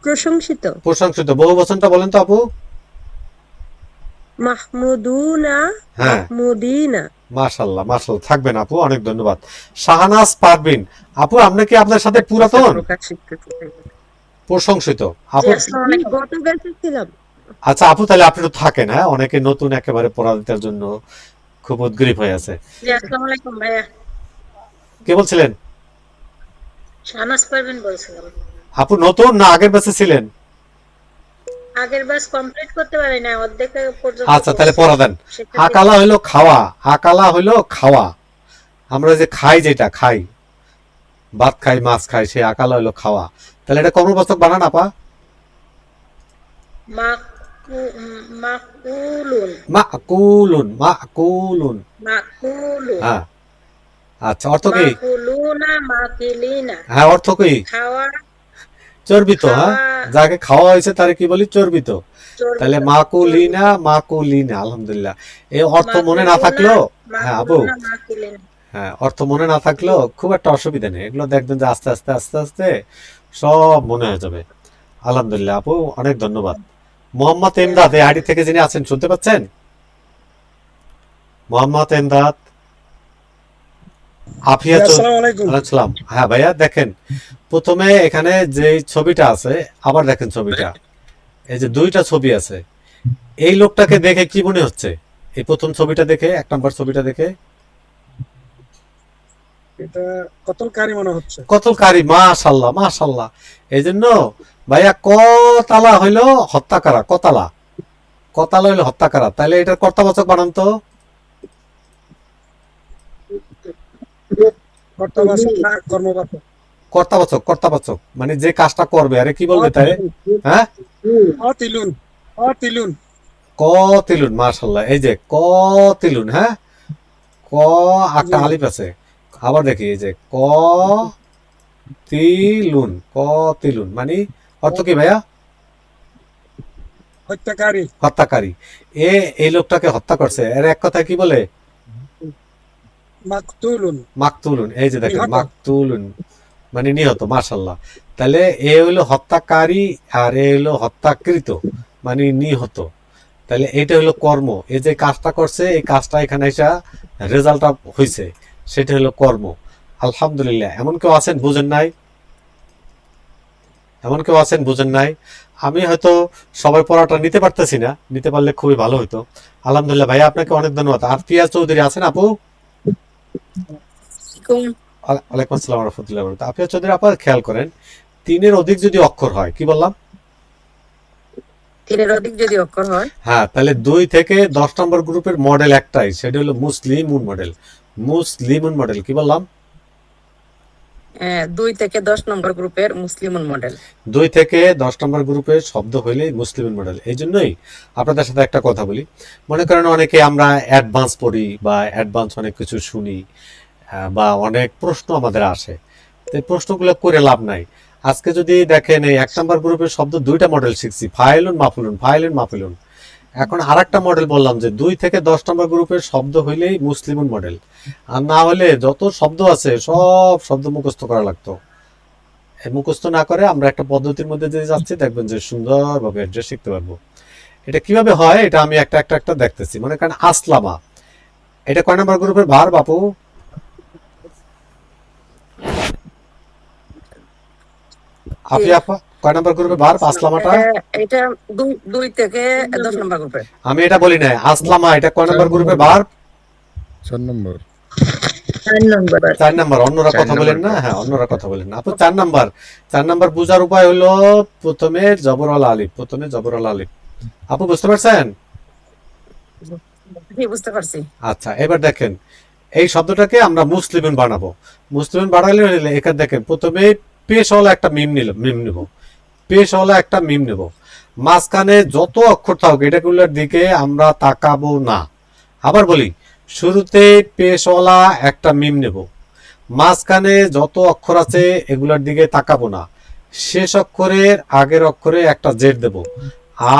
প্রশংসিত। প্রশংসিত। বহু বচনটা বলেন তো আপু। মাহমুদুনা, হ্যাঁ, মাহমুদিনা। মাশাআল্লাহ, মাশাআল্লাহ। থাকবেন আপু, অনেক ধন্যবাদ। শাহানাজ পারভিন আপু, আপনি কি আপনার সাথে পুরাতন? প্রশংসিত আপু। গত ব্যাচে ছিলাম। আচ্ছা আপু, তাহলে আপনি তো থাকেন। হ্যাঁ, অনেকে নতুন একেবারে পড়ার জন্য খুব উদ্গ্রীব হয়ে আছে। জি, আসসালামু আলাইকুম ভাইয়া। কে বলছিলেন? শাহনাজ পারভিন বলছিলাম। আপু নতুন না আগের ব্যাচে ছিলেন? আগের ব্যাচ কমপ্লিট করতে পারি না, অর্ধেক পর্যন্ত। আচ্ছা, তাহলে পড়া দেন। আকালা হইলো খাওয়া, আকালা হইলো খাওয়া। আমরা যে খাই, যেটা খাই, ভাত খাই, মাছ খাই, সেই আকালা হইলো খাওয়া। তাহলে এটা কর্মবাচক বানান আপা। মাকুলুন। মাকুলুন, মাকুলুন। মাকুলুন। হ্যাঁ, আচ্ছা, অর্থ কি? মাকুলুনা, মাকিলিনা। হ্যাঁ, অর্থ কি? খাওয়া। চর্বিত। হ্যাঁ, যাকে খাওয়া হয়েছে তারে কি বলি? চর্বিত। তাহলে মাকুলিনা, মাকুলিনা। আলহামদুলিল্লাহ। এই অর্থ মনে না থাকলেও, হ্যাঁ আপু, হ্যাঁ, অর্থ মনে না থাকলেও খুব একটা অসুবিধা নেই। এগুলো দেখবেন যে আস্তে আস্তে আস্তে আস্তে সব মনে হয়ে যাবে। আলহামদুলিল্লাহ আপু, অনেক ধন্যবাদ। মোহাম্মদ এমদাদ এই আইডি থেকে যিনি আছেন, শুনতে পাচ্ছেন? মোহাম্মদ এমদাদ, আফিয়া চৌধুরী। হ্যাঁ ভাইয়া, দেখেন প্রথমে এখানে যে ছবিটা আছে, আবার দেখেন ছবিটা, এই যে দুইটা ছবি আছে। এই লোকটাকে দেখে কি মনে হচ্ছে? এই প্রথম ছবিটা দেখে, 1 নম্বর ছবিটা দেখে এটা কতলকারী মনে হচ্ছে। কতলকারী। মাশাআল্লাহ, মাশাআল্লাহ। এই জন্য ভাইয়া কতালা হইলো হত্যা করা। কতালা, কতালা হইলো হত্যা করা। তাহলে এটার কর্তাবাচক বানান তো। কর্তাবাচক, কর্তাবাচক মানে যে কাজটা করবে। আরে কি বলবে তাই? হ্যাঁ, অতিলুন, অতিলুন। কতিলুন। মাশাআল্লাহ, এই যে কতিলুন। হ্যাঁ, ক একটা আলিফ আছে। আবার দেখি, এই যে কতিলুন, কতিলুন মানে অর্থ কি ভাইয়া? হত্যাকারী, হত্যাকারী। এই লোকটাকে হত্যা করছে, এর এক কথা কি বলে? মাকতুলুন, মাকতুলুন। এই যে দেখেন, মাকতুলুন মানে নিহত। মাশাআল্লাহ। তাহলে এ হইলো হত্যাকারী আর এ হইলো হত্যাকৃত মানে নিহত। তাহলে এটা হলো কর্ম। এই যে কাজটা করছে, এই কাজটা এখানে এসে রেজাল্টটা হয়েছে, সেটা হলো কর্ম। আলহামদুলিল্লাহ। এমন কেউ আছেন বুঝেন নাই? এমন কেউ আছেন বুঝেন নাই? আমি হয়তো সবাই পড়াটা নিতে পারতেছি না, নিতে পারলে খুবই ভালো হতো। আলহামদুলিল্লাহ ভাইয়া, আপনাকে অনেক ধন্যবাদ। আর পিয়া চৌধুরী আছেন আপু? ওয়ালাইকুম আসসালাম ওয়া রাহমাতুল্লাহি ওয়া বারাকাতুহু। আপিয়া চৌধুরী আপা, খেয়াল করেন, 3-এর অধিক যদি অক্ষর হয়, কি বললাম? 3-এর অধিক যদি অক্ষর হয়, হ্যাঁ, তাহলে 2 থেকে 10 নম্বর গ্রুপের মডেল একটাই, সেটা হলো মুসলিমুন মডেল। মুসলিমুন মডেল কি বললাম? 2 থেকে 10 নম্বর গ্রুপের মুসলিমুন মডেল। 2 থেকে 10 নম্বর গ্রুপের শব্দ হইলে মুসলিমুন মডেল। এই জন্যই আপনাদের সাথে একটা কথা বলি। মনে করেন অনেকে আমরা অ্যাডভান্স পড়ি বা অ্যাডভান্স অনেক কিছু শুনি, বা অনেক প্রশ্ন আমাদের আসে, তো এই প্রশ্নগুলো করে লাভ নাই। আজকে যদি দেখেন, এই 1 নম্বর গ্রুপের শব্দ 2টা মডেল শিখছি, ফাইলুন মাফুলুন, ফাইলুন মাফুলুন। এখন আরেকটা মডেল বললাম যে 2 থেকে 10 নম্বর গ্রুপের শব্দ হইলেই মুসলিমুন মডেল। আর না হলে যত শব্দ আছে সব শব্দ মুখস্থ করা লাগতো। মুখস্থ না করে আমরা একটা পদ্ধতির মধ্যে দিয়ে যাচ্ছি, দেখবেন যে সুন্দরভাবে অ্যাড্রেস শিখতে পারবো। এটা কিভাবে হয় এটা আমি একটা দেখতেছি। মনে করেন আসলামা, এটা কয় নাম্বার গ্রুপের ভার বাপু? আপনি আপা কয় নাম্বার গ্রুপের ভার আসলামাটা? এটা 2 থেকে 10 নম্বর গ্রুপে। আমি এটা বলি নাই, আসলামা এটা কয় নাম্বার গ্রুপের ভার? 4 নম্বর। 4 নম্বর। 4 নাম্বার। অন্যরা কথা বলেন না, হ্যাঁ অন্যরা কথা বলেন না। আপু 4 নাম্বার। 4 নাম্বার বোঝার উপায় হলো প্রথমে জবরওয়ালা আলিফ, প্রথমে জবরওয়ালা আলিফ। আপু বুঝতে পারছেন? বুঝতে পারছি। আচ্ছা, এবার দেখেন এই শব্দটাকে আমরা মুসলিমিন বানাবো। মুসলিমিন বানালে হলে এখানে দেখেন প্রথমে পেশওয়ালা একটা মিম নিব, পেশওয়ালা একটা মিম নেব। মাঝখানে যত অক্ষর থাকুক এটাগুলোর দিকে আমরা তাকাবো না। আবার বলি, শুরুতে পেশওয়ালা একটা মিম নেব, মাঝখানে যত অক্ষর আছে এগুলোর দিকে তাকাবো না। শেষ অক্ষরের আগের অক্ষরে একটা জেড দেব,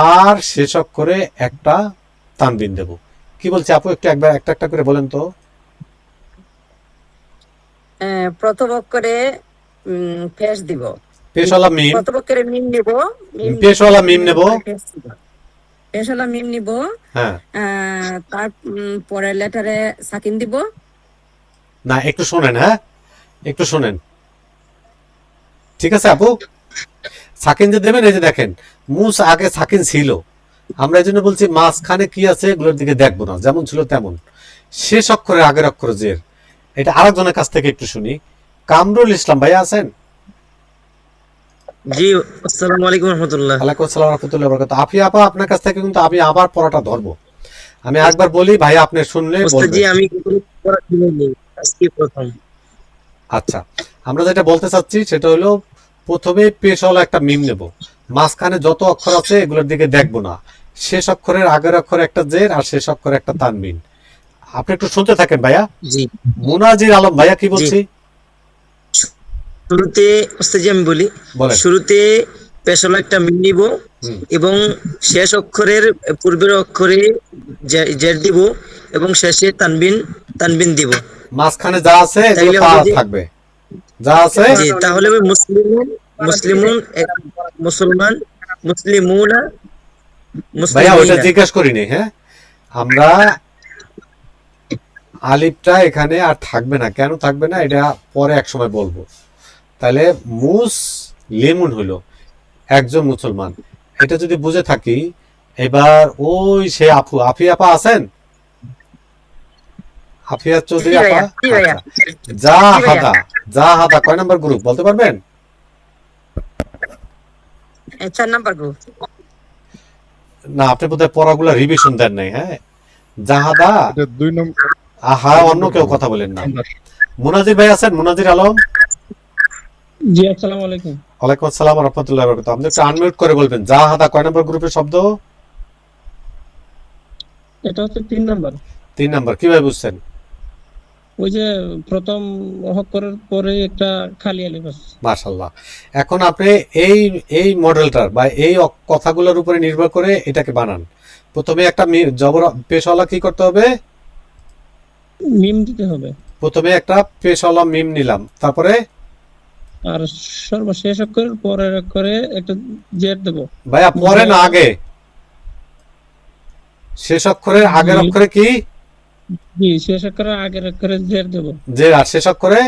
আর শেষ অক্ষরে একটা তানবিন দেব। কি বলছি আপু, একটু একবার একটা করে বলেন তো। প্রথম অক্ষরে ফেস দিব, পেশওয়ালা মিম, প্রথম অক্ষরে মিম নিব, পেশওয়ালা মিম নেব, পেশওয়ালা মিম নিব, হ্যাঁ তার পরের লেটারে সাকিন দিব। না একটু শোনেন, হ্যাঁ একটু শোনেন, ঠিক আছে আপু? সাকিন যে দেবেন, এই যে দেখেন মুস আগে সাকিন ছিল, আমরা এই জন্য বলছি মাঝখানে কি আছে এগুলোর দিকে দেখবো না, যেমন ছিল তেমন। শেষ অক্ষরে আগের অক্ষর জের। এটা আরেকজনের কাছ থেকে একটু শুনি। কামরুল ইসলাম ভাইয়া আছেন? জি, আসসালামু আলাইকুম রাহমাতুল্লাহ। ওয়ালাইকুম আসসালাম রাহমাতুল্লাহি ওয়া বারাকাতুহু। আপনি আপা আপনার কাছ থেকে কিন্তু আমি আবার পড়াটা ধরবো। আমি একবার বলি ভাইয়া, আপনি শুনলে ওস্তাদ জি বলবেন। আমি কোনো পড়া শুনিনি, আজকে প্রথম। আচ্ছা, আমরা যেটা বলতে চাচ্ছি সেটা হলো প্রথমে পেশওয়ালা একটা মিম নেব, মাঝখানে যত অক্ষর আছে এগুলোর দিকে দেখবো না। শেষ অক্ষরের আগের অক্ষরে একটা জের আর শেষ অক্ষরে একটা তানবিন। আপনি একটু শুনতে থাকেন ভাইয়া। জি, মুনাজির আলম ভাইয়া কি বলছি? শুরুতে ওস্তাদ জি আমি বলি, বলেন। শুরুতে পেশওয়ালা একটা মিম নিব এবং শেষ অক্ষরের পূর্বের অক্ষরে জেড দিব এবং শেষে তানবিন দিব। মাঝখানে যা আছে এগুলো তাইলে তা হবে যে- থাকবে, যা আছে। জি, তাহলে হবে মুসলমান, মুসলিমুনা, ভাইয়া ওইটা মুসলিমিনা। জিজ্ঞাসা করিনি। হ্যাঁ, আমরা আলিফটা এখানে আর থাকবে না। কেন থাকবে না এটা পরে এক সময় বলবো। তাহলে মুসলিমুন হলো একজন মুসলমান, এটা যদি বুঝে থাকি। এবার ওই সে আফিয়া আপা আছেন? আফিয়া চৌধুরী জি আপা? ভাইয়া, জি ভাইয়া। আচ্ছা, জাহাদা কয় নাম্বার গ্রুপ বলতে পারবেন? 4 নম্বর গ্রুপ। না, আপনি বোধহয় পড়াগুলো রিভিশন দেন নাই। হ্যাঁ, জাহাদা। এটা 2 নম্বর। আহা, অন্য কেউ কথা বলেন না। মুনাজির ভাই আছেন? মুনাজির আলম? জি, আসসালামু আলাইকুম। ওয়ালাইকুম আসসালাম ওয়া রাহমাতুল্লাহি ওয়া বারাকাতুহু। আপনি একটু আনমিউট করে বলবেন জাহাদা কয় নাম্বার গ্রুপের শব্দ? এটা হচ্ছে 3 নাম্বার। 3 নাম্বার। কিভাবে বুঝছেন? ওই যে প্রথম অক্ষরের পরে একটা খালি আলিফ আছে। মাশাআল্লাহ। এখন আপনি এই মডেলটার বা এই কথাগুলোর উপরে নির্ভর করে এটাকে বানান। প্রথমে একটা জবর পেশওয়ালা কি করতে হবে? মিম দিতে হবে। প্রথমে একটা পেশওয়ালা মিম নিলাম, তারপরে আর সর্বশেষ অক্ষরের পরের অক্ষরে একটা জেড দেব। ভাইয়া পরে না আগে? শেষ অক্ষরের আগের অক্ষরে কি? জি, শেষ অক্ষরের আগের অক্ষরে জেড দেব। যে আর শেষ অক্ষরে?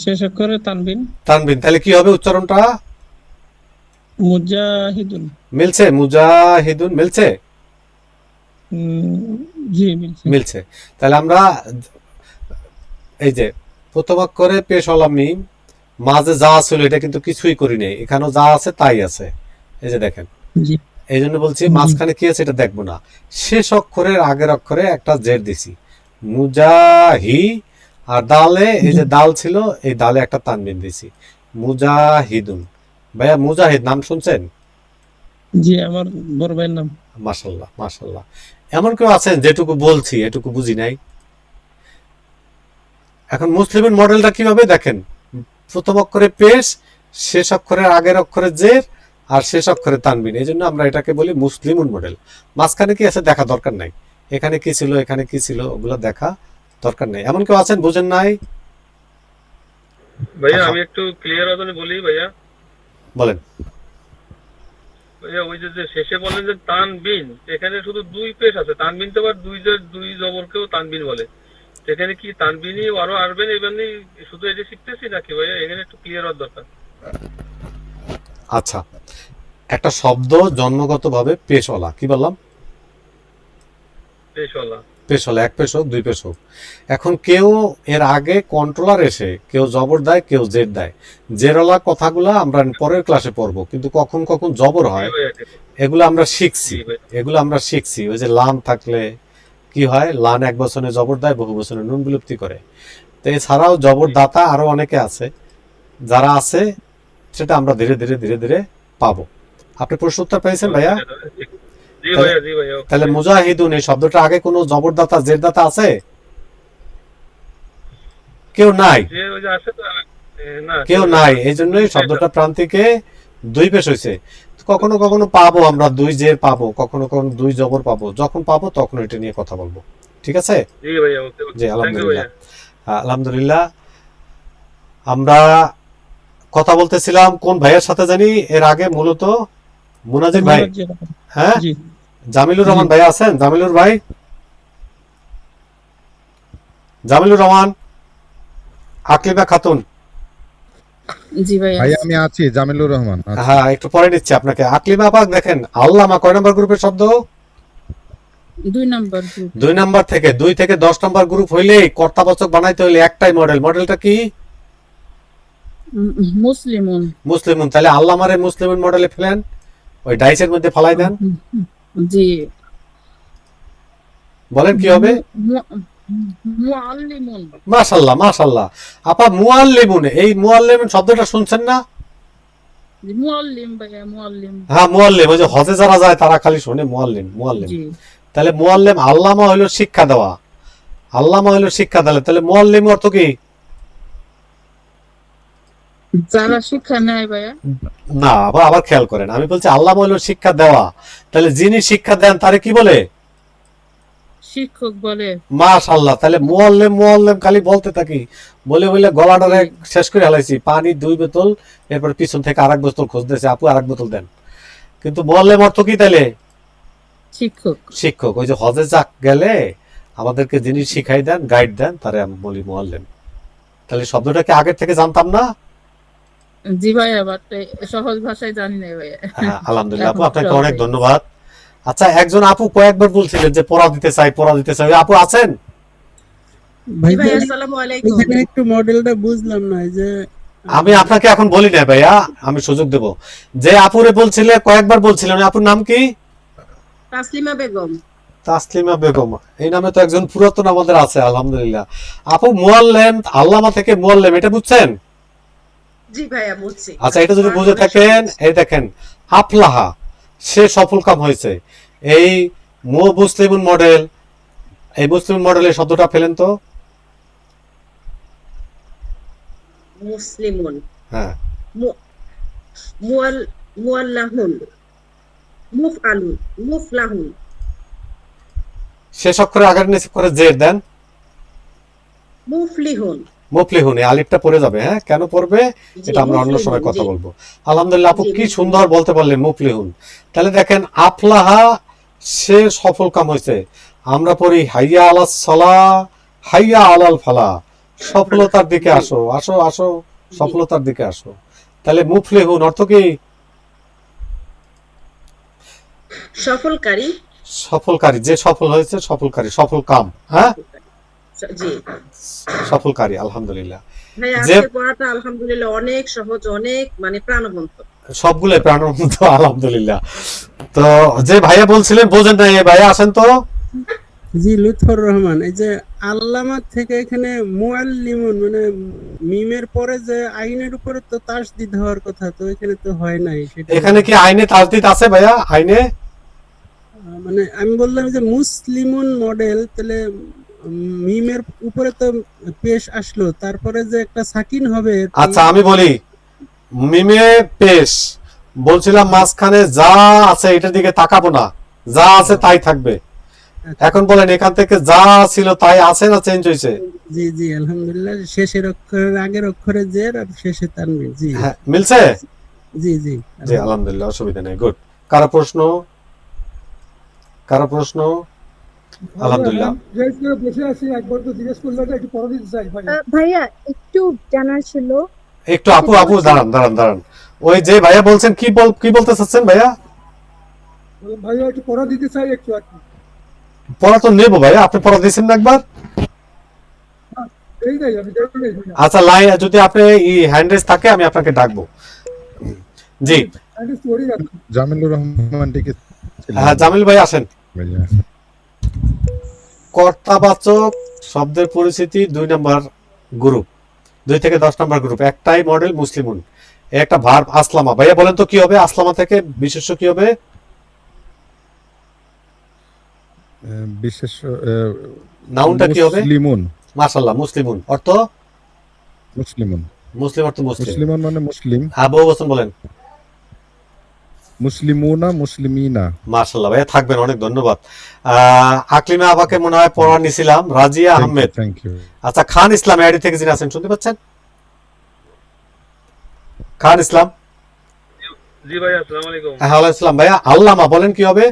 শেষ অক্ষরে তানবিন। তাহলে কি হবে উচ্চারণটা? মুজাহিদুন। মিলছে? মুজাহিদুন মিলছে? জি মিলছে। তাহলে আমরা এই যে প্রথম অক্ষরে পেশওয়ালা মিম, মাঝে যা ছিল এটা কিন্তু কিছুই করি নাই, এখানেও যা আছে তাই আছে। এই যে দেখেন, জি, এই জন্য বলছি মাঝখানে কি আছে এটা দেখবো না। শেষ অক্ষরের আগের অক্ষরে একটা জের দিছি, মুজাহি, আর দালে এই যে দাল ছিল এই দালে একটা তানবিন দিছি, মুজাহিদুন। ভাইয়া মুজাহিদ নাম শুনছেন? জি, আমার বড় ভাইয়ের নাম। মাশাআল্লাহ মাশাআল্লাহ। এমন কেউ আছেন যেটুকু বলছি এটুকু বুঝি নাই? এখন মুসলিমের মডেলটা কিভাবে দেখেন, প্রথম অক্ষরে পেশ, শেষ অক্ষরের আগের অক্ষরে জের আর শেষ অক্ষরে তানবিন। এই জন্য আমরা এটাকে বলি মুসলিমুন মডেল। মাঝখানে কি আছে দেখা দরকার নাই, এখানে কি ছিল এখানে কি ছিল ওগুলো দেখা দরকার নেই। এমন কেউ আছেন বুঝেন নাই? ভাইয়া আমি একটু ক্লিয়ার আদলে বলি ভাইয়া। বলেন। ভাইয়া ওই যে শেষে বলেন যে তানবিন, এখানে শুধু দুই পেশ আছে, তানবিন তো আবার দুই জবরকেও তানবিন বলে, সেখানে কি তানবিনই আরো আসবেন এমনি শুধু এটা শিখতেছি নাকি ভাইয়া? এখানে একটু ক্লিয়ার হওয়ার দরকার। আচ্ছা, একটা শব্দ জন্মগতভাবে পেশওয়ালা, কি বললাম? পেশওয়ালা। পেশওয়ালা, এক পেশ হোক, দুই পেশ হোক। এখন কেউ এর আগে কন্ট্রোলার এসে কেউ জবর দেয়, কেউ জের দেয়। জেরওয়ালা কথাগুলো আমরা পরের ক্লাসে পড়বো, কিন্তু কখন কখন জবর হয় এগুলো আমরা শিখছি। ওই যে লাম থাকলে কি হয়, লান এক বচনে জবর দেয়, বহু বচনে নুন বিলুপ্তি করে। তো এছাড়াও জবর দাতা আরো অনেকে আছে, যারা আছে সেটা আমরা ধীরে ধীরে পাবো। আপনি প্রশ্ন উত্তর পেয়েছেন ভাইয়া? জি ভাইয়া, জি ভাইয়া। তাহলে মুজাহিদুন এই শব্দটা আগে কোনো জবরদাতা জেরদাতা আছে? কেউ নাই, যে ওই যে আছে তো, না কেউ নাই। এই জন্যই শব্দটা প্রান্তিকে দুই পেশ হয়েছে। কখনো কখনো পাবো আমরা দুই জের পাবো, কখনো কখনো দুই জবর পাবো। যখন পাবো তখন এটা নিয়ে কথা বলবো, ঠিক আছে? জি ভাইয়া, ওকে। জি আলহামদুলিল্লাহ। আলহামদুলিল্লাহ। আমরা কথা বলতেছিলাম কোন ভাইয়ের সাথে জানি এর আগে, মূলত মুনাজির ভাই। হ্যাঁ, জামিলুর রহমান ভাই আছেন? জামিলুর ভাই, জামিলুর রহমান, আকলিমা খাতুন। জি ভাইয়া। ভাই আমি আছি, জামিলুর রহমান আছি। হ্যাঁ, একটু পরে নিচ্ছি আপনাকে। আকলিমা আপা দেখেন, আল্লামা কয় নম্বর গ্রুপের শব্দ? 2 নাম্বার গ্রুপ। 2 নাম্বার থেকে 2 থেকে 10 নম্বর গ্রুপ হইলেই কর্তাবাচক বানাইতে হইলে একটাই মডেল। মডেলটা কি? মুসলিমুন। মুসলিমুন। তাহলে আল্লামারে মুসলিমুন মডেলে ফেলেন, ওই ডাইসের মধ্যে ফালাই দেন। জি। বলেন কি হবে? মুআল্লিমুন। মাশাআল্লাহ মাশাআল্লাহ। আপা মুআল্লিমুন, এই মুআল্লিমুন শব্দটা শুনছেন না? মুআল্লিম ভাইয়া, মুআল্লিম। হ্যাঁ মুআল্লিম, ওই যে হজে যারা যায় তারা খালি শুনে মুআল্লিম মুআল্লিম। জি। তাহলে মুআল্লিম, আল্লামা হইলো শিক্ষা দেওয়া, আল্লামা হইলো শিক্ষা দেওয়া। তাহলে মুআল্লিম অর্থ কি? যারা শিক্ষা নেয় ভাইয়া। না, আবার খেয়াল করেন, আমি বলছি আল্লামা হইলো শিক্ষা দেওয়া। তাহলে যিনি শিক্ষা দেন তারে কি বলে? শিক্ষক বলে। মাশাআল্লাহ। তাহলে মুআল্লিম মুআল্লিম খালি বলতে থাকি, বলে বলে গলাটারে শেষ করে হালাইছি। পানি 2 বোতল, এরপর পিছন থেকে আরেক বোতল খুঁজতেছে, আপু আরেক বোতল দেন। কিন্তু মুআল্লিম অর্থ কি তাইলে? শিক্ষক। শিক্ষক। ওই যে হজে যাক গেলে আমাদেরকে যিনি শিখাই দেন, গাইড দেন, তারে আমি বলি মুআল্লিম। তাহলে শব্দটাকে আগের থেকে জানতাম না? জি ভাইয়া, বাট সহজ ভাষায় জানি না ভাইয়া। আলহামদুলিল্লাহ আপু, আপনাকে অনেক ধন্যবাদ। আচ্ছা, একজন আপু কয়েকবার বলছিলেন যে পড়া দিতে চাই, পড়া দিতে চাই। আপু আছেন? জি ভাই, আসসালামু আলাইকুম। এখানে একটু মডেলটা বুঝলাম না, যে আমি আপনাকে এখন বলি না ভাইয়া, আমি সুযোগ দেব। যে আপুরে বলছিলে, কয়েকবার বলছিলেন, আপুর নাম কি? তাসলিমা বেগম। তাসলিমা বেগম, এই নামে তো একজন পুরাতন আমাদের আছে। আলহামদুলিল্লাহ। আপু মুআল্লিম, আল্লামা থেকে মুআল্লিম, এটা বুঝছেন? জি ভাইয়া, বুঝছি। আচ্ছা, এটা যদি বুঝে থাকেন, এই দেখেন আফলাহা, সে সফল কাম হয়েছে। এই মুসলিমুন মডেল, এই মুসলিম মডেলের শব্দটা ফেলেন তো। মুসলিমুন। হ্যাঁ। মুআল্লাহুন, মুফআলুন, মুফলাহুন। শেষ অক্ষরে আগের নিচে করে জের দেন। মুফলিহুন। মুফলিহুন, এই আলিফটা পড়ে যাবে। হ্যাঁ, কেন পড়বে এটা আমরা অন্য সময় কথা বলবো। আলহামদুলিল্লাহ আপু, কি সুন্দর বলতে পারলেন, মুফলিহুন। তাহলে দেখেন আফলাহা, সে সফল কাম হয়েছে। আমরা পড়ি হাইয়া আলাস সালাহ, হাইয়া আলাল ফালাহ, সফলতার দিকে আসো, আসো আসো, সফলতার দিকে আসো। তাহলে মুফলিহুন অর্থ কি? সফলকারী। সফলকারী, যে সফল হয়েছে, সফলকারী, সফল কাম। হ্যাঁ, জি, সফলকারী। আলহামদুলিল্লাহ। ভাই আজকে পড়াটা আলহামদুলিল্লাহ অনেক সহজ, অনেক মানে প্রাণবন্ত, সবগুলোই প্রাণবন্ত। আলহামদুলিল্লাহ। তো যে ভাইয়া বলছিলেন বোঝেন না, এই ভাইয়া আসেন তো। জি, লুৎফর রহমান। এই যে আল্লামা থেকে এখানে মুআল্লিমুন, মানে মিমের পরে যে আইনের উপরে তো তাসদিদ হওয়ার কথা, তো এখানে তো হয় নাই। সেটা এখানে কি আইনে তাসদিদ আছে ভাইয়া? আইনে মানে আমি বললাম যে মুসলিমুন মডেল, তাহলে মিমের উপরে তো পেশ আসলো, তারপরে যে একটা সাকিন হবে। আচ্ছা, আমি বলি মিমে পেশ বলছিলাম, মাঝখানে যা আছে এটার দিকে তাকাবো না, যা আছে তাই থাকবে। এখন বলেন এখান থেকে যা ছিল তাই আছে না চেঞ্জ হয়েছে? জি জি আলহামদুলিল্লাহ, শেষের অক্ষরের আগের অক্ষরে জের আর শেষে তানবিন। জি হ্যাঁ, মিলছে? জি জি জি আলহামদুলিল্লাহ, অসুবিধা নেই। গুড। কারো প্রশ্ন? কারো প্রশ্ন? আলহামদুলিল্লাহ। ভাইয়া একটু জানার ছিল। একটু আপু দাঁড়ান। ওই যে ভাইয়া বলছেন কি বলতে চাচ্ছেন ভাইয়া? ভাইয়া একটু পড়া দিতে চাই একটু। পড়া তো নেবো ভাইয়া, আপনি পড়া দিয়েছেন না একবার? আচ্ছা, লাইন যদি আপনি হ্যান্ড রেজ থাকে আমি আপনাকে ডাকবো। জি জামিলুর রহমান ঠিক আছে। হ্যাঁ জামিল ভাই আসেন। ভাইয়া কর্তাবাচক শব্দের পরিচিতি 2 নম্বর গ্রুপ, 2 থেকে 10 নম্বর গ্রুপ, একটাই মডেল মুসলিমুন, একটা ভার্ব আসলামা। ভাইয়া বলেন তো কি হবে আসলামা থেকে বিশেষ্য কি হবে? বিশেষ নাউনটা কি হবে? মুসলিমুন। মাশাআল্লাহ, মুসলিমুন অর্থ মুসলিমুন। মুসলিম অর্থ মুসলিম। মুসলিমুন মানে মুসলিম। হ্যাঁ বহুবচন বলেন। মুসলিমুনা মুসলিমিনা। মাশাআল্লাহ ভাইয়া, থাকবেন, অনেক ধন্যবাদ। আকলিমা আবাকে মনে হয় পড়া নিছিলাম, রাজিয়া আহমেদ। Thank you. আচ্ছা, খান ইসলাম আইডি থেকে যিনি আছেন শুনতে পাচ্ছেন? খান ইসলাম। জি ভাই, আসসালামু আলাইকুম। হ্যাঁ ওয়ালাইকুম আসসালাম। ভাইয়া আল্লামা বলেন কি হবে?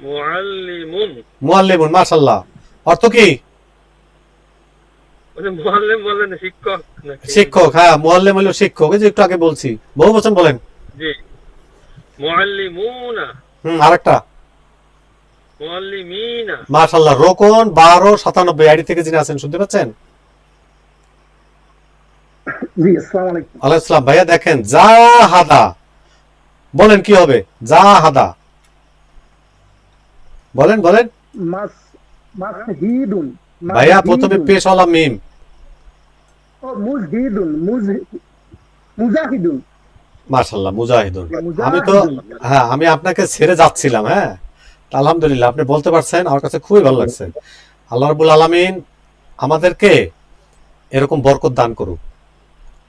মুআল্লিমুন। মুআল্লিমুন, মাশাআল্লাহ। অর্থ কি? মানে মুআল্লিম বলেন শিক্ষক নাকি? শিক্ষক। হ্যাঁ মুআল্লিম হলো শিক্ষক, এই যে একটু আগে বলছি। বহুবচন বলেন। জি মুআল্লিমুনা। আরেকটা মুআল্লিমিনা। মাশাআল্লাহ। রোকন 1297 আইডি থেকে যিনি আছেন শুনতে পাচ্ছেন? জি আসসালামু আলাইকুম। ওয়ালাইকুম আসসালাম। ভাইয়া দেখেন জাহাদা বলেন কি হবে? জাহাদা বলেন। মাসহিদুন। ভাইয়া প্রথমে পেশ ওয়ালা মিম। মুজহিদুন। মুজাহিদুন। মাশাআল্লাহ, মুজাহিদুন। আমি আপনাকে ছেড়ে যাচ্ছিলাম। হ্যাঁ আলহামদুলিল্লাহ, আপনি বলতে পারছেন, আমার কাছে খুবই ভালো লাগছে। আল্লাহ রাব্বুল আলামিন আমাদেরকে এরকম বরকত দান করুক।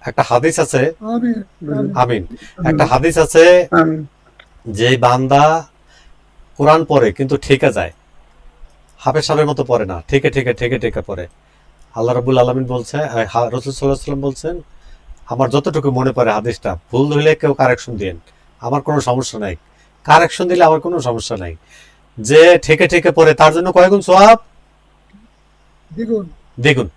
একটা হাদিস আছে, আমিন। একটা হাদিস আছে যে বান্দা কোরআন পড়ে কিন্তু ঠেকে যায়, হাফেজ সাহেবের মতো পড়ে না, ঠেকে পড়ে। আল্লাহ রাব্বুল আলামিন বলছে, রাসূল সাল্লাল্লাহু আলাইহি ওয়াসাল্লাম বলছেন, আমার যতটুকু মনে পড়ে হাদিসটা, ভুল হইলে কেউ কারেকশন দিয়েন, আমার কোনো সমস্যা নাই। কারেকশন দিলে আমার কোনো সমস্যা নাই। যে ঠেকে পড়ে তার জন্য কয়গুণ সওয়াব? দ্বিগুণ।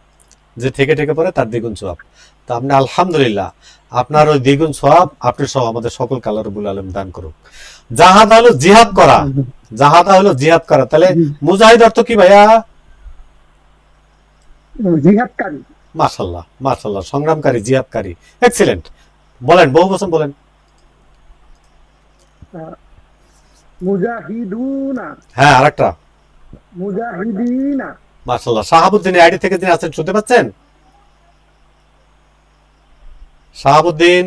যে ঠেকে পড়ে তার দ্বিগুণ সওয়াব। তা আপনি আলহামদুলিল্লাহ, আপনার ওই দ্বিগুণ সওয়াব আপনি সহ আমাদের সকলকে আল্লাহ রাব্বুল আলামিন দান করুক। জাহাদ হলো জিহাদ করা। তাহলে মুজাহিদ অর্থ কি ভাইয়া? জিহাদকারী। মাশাআল্লাহ, সংগ্রামকারী, জিহাদকারী। এক্সিলেন্ট। বলেন বহুবচন বলেন। মুজাহিদুনা। হ্যাঁ আরেকটা মুজাহিদিনা। মাশাআল্লাহ। শাহাবুদ্দিনের আইডি থেকে যিনি আছেন শুনতে পাচ্ছেন? শাহাবুদ্দিন।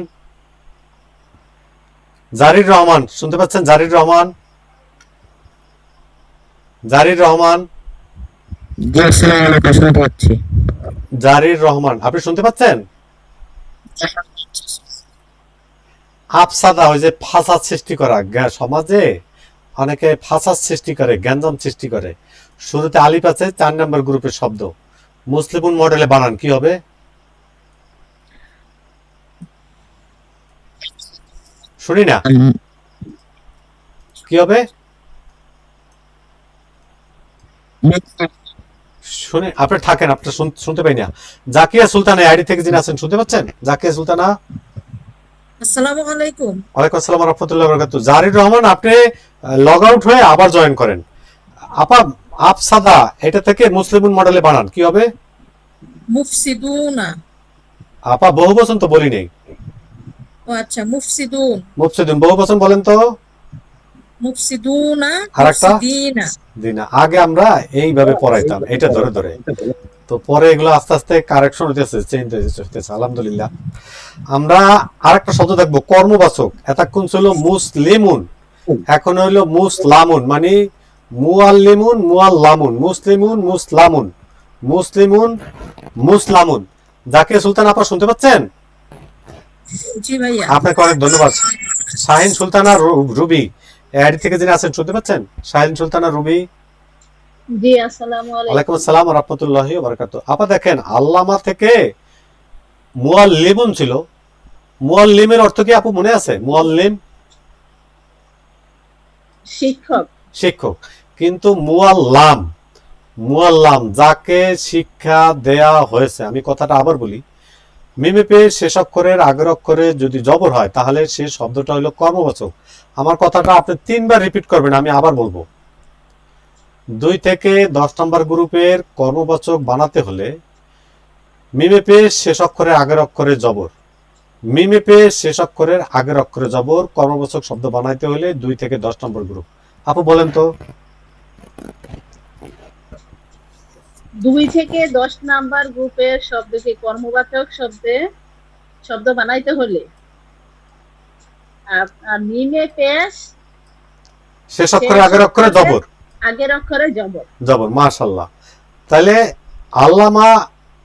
জারির রহমান শুনতে পাচ্ছেন? জারির রহমান। জি আসসালামু আলাইকুম, শুনতে পাচ্ছি। জারির রহমান, আপনি শুনতে পাচ্ছেন? আফসাদা, ওই যে ফাসাদ সৃষ্টি করা, সমাজে অনেকে ফাসাদ সৃষ্টি করে, গ্যাঞ্জাম সৃষ্টি করে। শুরুতে আলিফ আছে, 4 নম্বর গ্রুপের শব্দ। মুসলিমুন মডেলে বানান কি হবে? শুনি না, কি হবে? শুনে আপনি থাকেন, আপনার শুনতে পাই না। জাকিয়া সুলতানা আইডি থেকে যিনি আছেন শুনতে পাচ্ছেন? জাকিয়া সুলতানা। আসসালামু আলাইকুম। ওয়ালাইকুম আসসালাম ওয়া রাহমাতুল্লাহি ওয়া বারাকাতুহু। জারির রহমান, আপনি লগ আউট হয়ে আবার জয়েন করেন। আপা আফসাদা এটা থেকে মুসলিমুন মডেলে বানান কি হবে? মুফসিদুনা। আপা বহুবচন তো বলি নেই। ও আচ্ছা, মুফসিদুন। বহুবচন বলেন তো। মুফসিদুনা। আরেকটা? মুফসিদিনা। আগে আমরা এইভাবে পড়াইতাম, এটা ধরে তো পরে এগুলো আস্তে আস্তে কারেকশন হইতেছে, চেঞ্জ হইতেছে। আলহামদুলিল্লাহ। আমরা আরেকটা শব্দ দেখবো, কর্মবাচক। এতক্ষণ ছিল মুসলিমুন, এখন হইলো মুসলামুন, মানে মুআল্লিমুন মুআল্লামুন, মুসলিমুন মুসলামুন। জাকিয়া সুলতান আপা শুনতে পাচ্ছেন? জি ভাইয়া। আপনাকে অনেক ধন্যবাদ। শাহিন সুলতানা রুবি এআইডি থেকে যিনি আছেন শুনতে পাচ্ছেন? শাহিন সুলতানা রুবি। জি আসসালামু ওয়ালাইকুম আলাইকুম। আসসালাম ওয়া রাহমাতুল্লাহি ওয়া বারাকাতুহু। আপা দেখেন আল্লামা থেকে মুআল্লিমুন ছিল। মুআল্লিমের অর্থ কি আপু মনে আছে? মুআল্লিম শিক্ষক। শিক্ষক। কিন্তু মুআল্লাম যাকে শিক্ষা দেয়া হয়েছে, আমি কথাটা আবার বলি, মিমে পেশ শেষ অক্ষরের আগের অক্ষরে যদি জবর হয় তাহলে সে শব্দটা হলো কর্মবাচক। আমার কথাটা আপনি 3 বার রিপিট করবেন, আমি আবার বলবো। 2 থেকে 10 নম্বর গ্রুপের কর্মবাচক বানাতে হলে মিমে পেশ শেষ অক্ষরের আগের অক্ষরে জবর, মিমে পেশ শেষ অক্ষরের আগের অক্ষরে জবর কর্মবাচক শব্দ বানাইতে হলে 2 থেকে 10 নম্বর গ্রুপ। আপু বলেন তো। 2 থেকে 10 নাম্বার গ্রুপের শব্দকে কর্মবাচক শব্দ বানাইতে হলে আর মিমে পেশ শেষ অক্ষরের আগের অক্ষরে জবর, আগের অক্ষরে জবর। মাশাআল্লাহ। তাহলে আল্লামা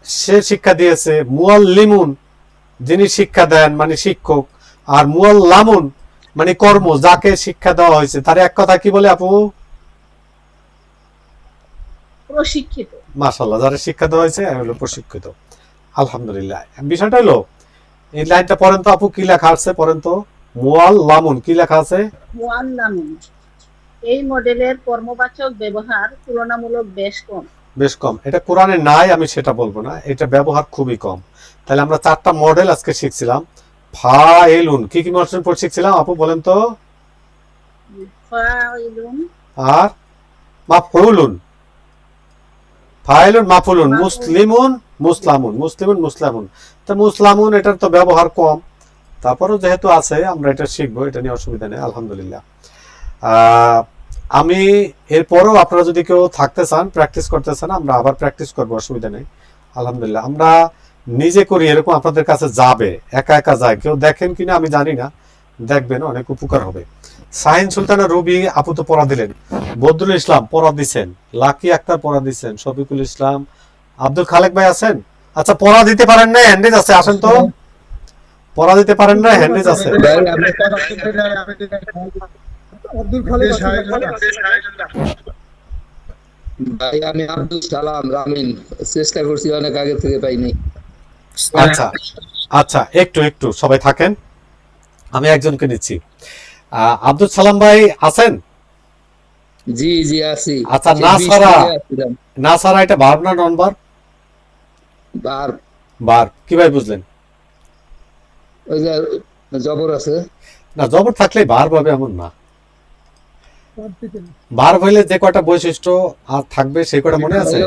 সে শিক্ষা দিয়েছে, মুআল্লিমুন যিনি শিক্ষা দেন মানে শিক্ষক, আর মুআল্লামুন মানে কর্ম, যাকে শিক্ষা দেওয়া হয়েছে তার এক কথা কি বলে আপু? প্রশিক্ষিত। মাশাআল্লাহ, যারা শিক্ষা দেওয়া হয়েছে হলো প্রশিক্ষিত। আলহামদুলিল্লাহ। বিষয়টা হলো এই লাইনটা পড়েন তো আপু, কি লেখা আছে পড়েন তো। মুআল্লামুন কি লেখা আছে? মুআল্লামুন। এই মডেলের কর্মবাচক ব্যবহার তুলনামূলক বেশ কম। এটা কোরআনে নাই, আমি সেটা বলবো না, এটা ব্যবহার খুবই কম। তাহলে আমরা 4টা মডেল আজকে শিখছিলাম। ফাইলুন কি কি মডেল পড়ে শিখছিলাম আপু বলেন তো? ফাইলুন আর মাফউলুন। ফাইলুন মাফউলুন, মুসলিমুন মুসলামুন। তো মুসলামুন এটার তো ব্যবহার কম, তারপরেও যেহেতু আছে আমরা এটা শিখবো, এটা নিয়ে অসুবিধা নেই আলহামদুলিল্লাহ। আমি এরপরও আপনারা যদি কেউ থাকতে চান, প্র্যাকটিস করতে চান, আমরা আবার প্র্যাকটিস করবো, অসুবিধা নেই আলহামদুলিল্লাহ। আমরা নিজে করি, এরকম আপনাদের কাছে যাবে, একা একা যায়, কেউ দেখেন কিনা আমি জানি না, দেখবেন অনেক উপকার হবে। শাহিন সুলতানা রুবি আপু তো পড়া দিলেন, বদরুল ইসলাম পড়া দিচ্ছেন, লাকি আক্তার পড়া দিচ্ছেন, শফিকুল ইসলাম, আব্দুল খালেক ভাই আছেন? আচ্ছা পড়া দিতে পারেন না, হ্যান্ডেজ আছে, আসেন তো। পড়া দিতে পারেন না, হ্যান্ডেজ আছে। আব্দুল খালেক ভাই আমি আব্দুল সালাম রামিন, চেষ্টা করছি অনেক আগে থেকে পাইনি। আচ্ছা আচ্ছা, একটু সবাই থাকেন, আমি একজনকে নিচ্ছি। আব্দুল সালাম ভাই আছেন? জি জি আছি। আচ্ছা, না সারা এটা ভার্ব না নন ভার্ব? ভার্ব। কি ভাই বুঝলেন? ওই যে জবর আছে না, জবর থাকলে ভার্ব হবে এমন না। ভার্ব হইলে যে কয়টা বৈশিষ্ট্য আর থাকবে সেই কয়টা মনে আছে?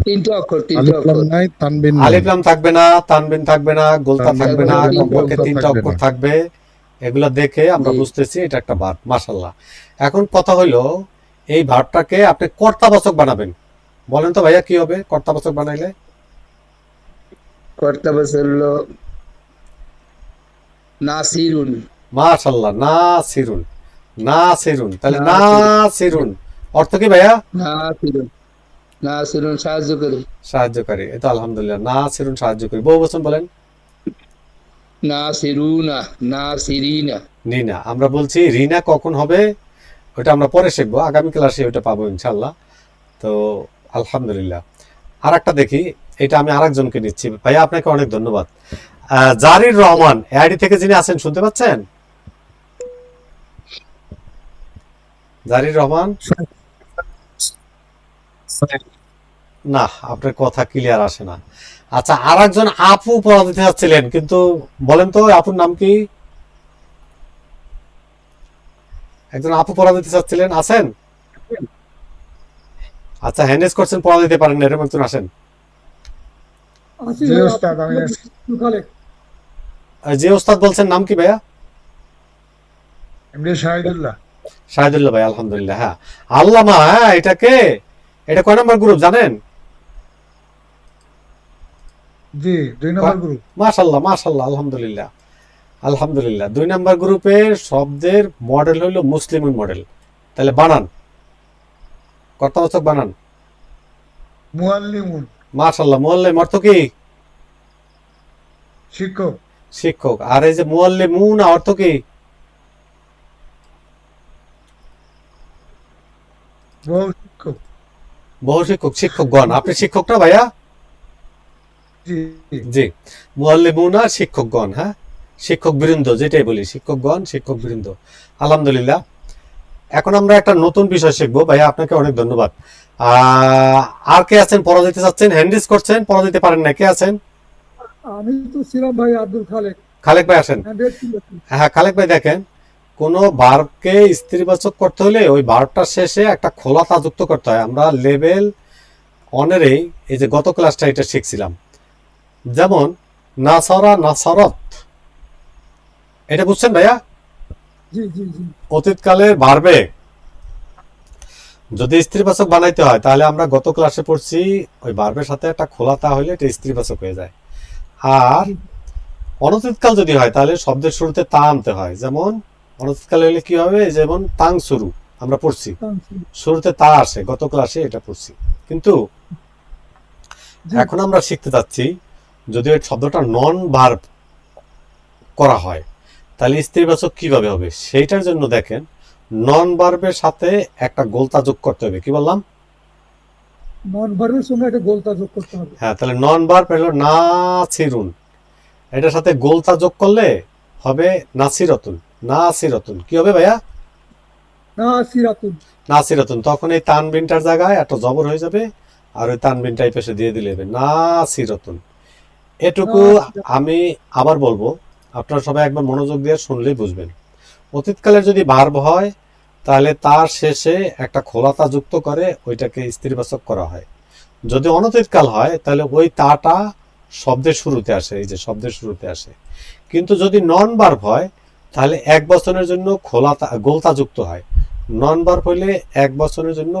তিনটা অক্ষর, আলিফ লাম থাকবে না, তানবিন থাকবে না, গোলতা থাকবে না, কমপক্ষে 3টা অক্ষর থাকবে। এগুলো দেখে আমরা বুঝতেছি এটা একটা ভার্ব। মাশাআল্লাহ। এখন কথা হলো এই ভার্বটাকে আপনি কর্তাবাচক বানাবেন। বলেন তো ভাইয়া কি হবে কর্তাবাচক বানাইলে? কর্তাবাচক হলো নাসিরুন। মাশাআল্লাহ, নাসিরুন। তাহলে নাসিরুন অর্থ কি ভাইয়া? নাসিরুন সাহায্যকারী। এটা আলহামদুলিল্লাহ, নাসিরুন সাহায্যকারী। বহুবচন বলেন। নাসিরিনা। নিনা। আমরা বলছি রিনা কখন হবে ওটা আমরা পরে শিখবো, আগামী ক্লাসে ওটা পাবো ইনশাআল্লাহ। তো আলহামদুলিল্লাহ। আর একটা দেখি, এটা আমি আরেকজনকে নিচ্ছি। ভাইয়া আপনাকে অনেক ধন্যবাদ। জারির রহমান এআইডি থেকে যিনি আছেন শুনতে পাচ্ছেন? জারির রহমান? না, আপনার কথা ক্লিয়ার আসে না। আচ্ছা, আর একজন আপু পড়া দিতে চাচ্ছিলেন, কিন্তু বলেন তো আপুর নাম কি? একজন আপু পড়া দিতে চাচ্ছিলেন, আছেন? আচ্ছা, হ্যান্ডেজ করছেন, পড়া দিতে পারেন না, এরকম একজন আসেন। যে ওস্তাদ বলছেন নাম কি ভাইয়া? শাহিদুল্লাহ ভাই। আলহামদুলিল্লাহ। হ্যাঁ, আল্লামা। হ্যাঁ, এটা কয় নম্বর গ্রুপ জানেন? জি 2 নম্বর গ্রুপ। মাশাআল্লাহ আলহামদুলিল্লাহ। 2 নম্বর গ্রুপের শব্দের মডেল হলো মুসলিমুন মডেল। তাহলে বানান, কর্তাবাচক বানান। মুআল্লিমুন। মাশাআল্লাহ। মুআল্লিম অর্থ কি? শিক্ষক। শিক্ষক। আর এই যে মুআল্লিমুনা অর্থ কি? বহু শিক্ষক। বহু শিক্ষক, শিক্ষকগণ। আপনি শিক্ষক না ভাইয়া? জি জি, মুআল্লিমুনা শিক্ষকগণ। হ্যাঁ, শিক্ষক বৃন্দ যেটাই বলি, শিক্ষকগণ, শিক্ষক বৃন্দ। আলহামদুলিল্লাহ। এখন আমরা একটা নতুন বিষয় শিখবো। ভাইয়া আপনাকে অনেক ধন্যবাদ। আর কে আছেন পড়া দিতে চাচ্ছেন? হ্যান্ডিস করছেন, পড়া দিতে পারেন না, কে আছেন? আমি তো ছিলাম ভাই আব্দুল খালেক। খালেক ভাই আসেন। হ্যাঁ, দেখছি। হ্যাঁ খালেক ভাই, দেখেন কোন ভার্বকে স্ত্রীবাচক করতে হলে ওই ভার্বটার শেষে একটা খোলা তা যুক্ত করতে হয়। আমরা লেভেল অনেরই এই যে গত ক্লাসটা এটা শিখছিলাম। যেমন নাসারা, নাসারত, এটা বুঝছেন ভাইয়া? জি জি জি। অতীতকালের ভার্বে যদি স্ত্রীবাচক বানাইতে হয় তাহলে আমরা গত ক্লাসে পড়ছি ওই ভার্বের সাথে একটা খোলা তা হলে এটা স্ত্রীবাচক হয়ে যায়। আর অনতীতকাল যদি হয় তাহলে শব্দের শুরুতে তা আনতে হয়। যেমন অনতীতকাল হলে কি হবে? যেমন তাং শুরু আমরা পড়ছি, শুরুতে তা আসে, গত ক্লাসে এটা পড়ছি। কিন্তু এখন আমরা শিখতে যাচ্ছি যদি ওই শব্দটা নন ভার্ব করা হয় তাহলে স্ত্রীবাচক কিভাবে হবে সেইটার জন্য দেখেন নন ভার্বের সাথে একটা গোলতা যোগ করতে হবে। কি বললাম? নন ভার্বের সঙ্গে একটা গোলতা যোগ করতে হবে। হ্যাঁ, তাহলে নন ভার্ব হলো নাসিরুন, এটার সাথে গোলতা যোগ করলে হবে নাসিরাতুন। নাসিরাতুন কি হবে ভাইয়া? নাসিরাতুন। নাসিরাতুন। তখন এই তানবিনটার জায়গায় একটা জবর হয়ে যাবে আর ওই তানবিনটা এই পাশে দিয়ে দিলে হবে নাসিরাতুন। এটুকু আমি আবার বলবো, আপনারা সবাই একবার মনোযোগ দিয়ে শুনলেই বুঝবেন। অতীতকালের যদি ভার্ব হয় তাহলে তার শেষে একটা খোলাতা যুক্ত করে ওইটাকে স্ত্রীবাচক করা হয়। যদি অনতীতকাল হয় তাহলে ওই তাটা শব্দের শুরুতে আসে, এই যে শব্দের শুরুতে আসে। কিন্তু যদি নন ভার্ব হয় তাহলে এক বচনের জন্য গোলতা যুক্ত হয়। নন ভার্ব হইলে এক বচনের জন্য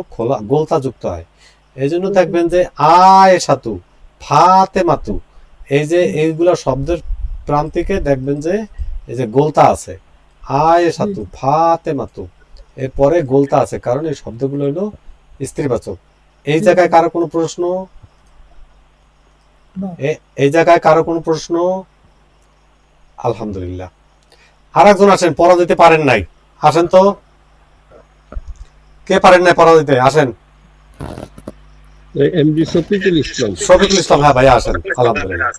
গোলতা যুক্ত হয়। এই জন্য দেখবেন যে আয়েশাতু, ফাতেমাতু, এই যে এইগুলা শব্দের প্রান্তিকে দেখবেন যে এই যে গোলতা আছে। আয়েশাতু, ফাতেমাতু, এরপরে গোলতা আছে, কারণ এই শব্দগুলো হলো স্ত্রীবাচক। এই জায়গায় কারো কোনো প্রশ্ন? এই জায়গায় কারো কোনো প্রশ্ন? আলহামদুলিল্লাহ। আর একজন আসেন, পড়া দিতে পারেন নাই, আসেন তো। কে পারেন নাই পড়া দিতে? আসেন। এমডি শফিকুল ইসলাম। শফিকুল ইসলাম, হ্যাঁ ভাইয়া আসেন। আলহামদুলিল্লাহ।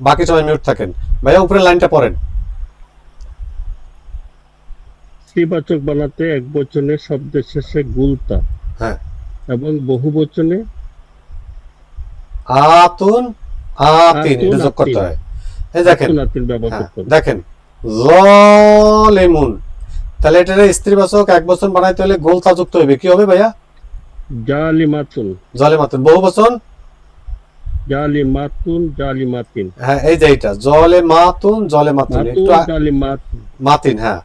বাকি সবাই মিউট থাকেন। ভাইয়া উপরের লাইনটা পড়েন। স্ত্রীবাচক বানাতে এক বচনে শব্দের শেষে গুলতা, হ্যাঁ, এবং বহু বচনে আতুন, আতিন এটা যোগ করতে হয়। এই দেখেন, দেখেন যালিমুন, তাহলে এটার স্ত্রীবাচক এক বচন বানাইতে হলে গোলতা যুক্ত হবে। কি হবে ভাইয়া? জালিমাতুন। জালিমাতুন। বহু বচন জালিমাতুন, জালিমাতিন। হ্যাঁ, এই যে এটা জালিমাতুন, জালিমাতুন, একটু মাতিন। হ্যাঁ,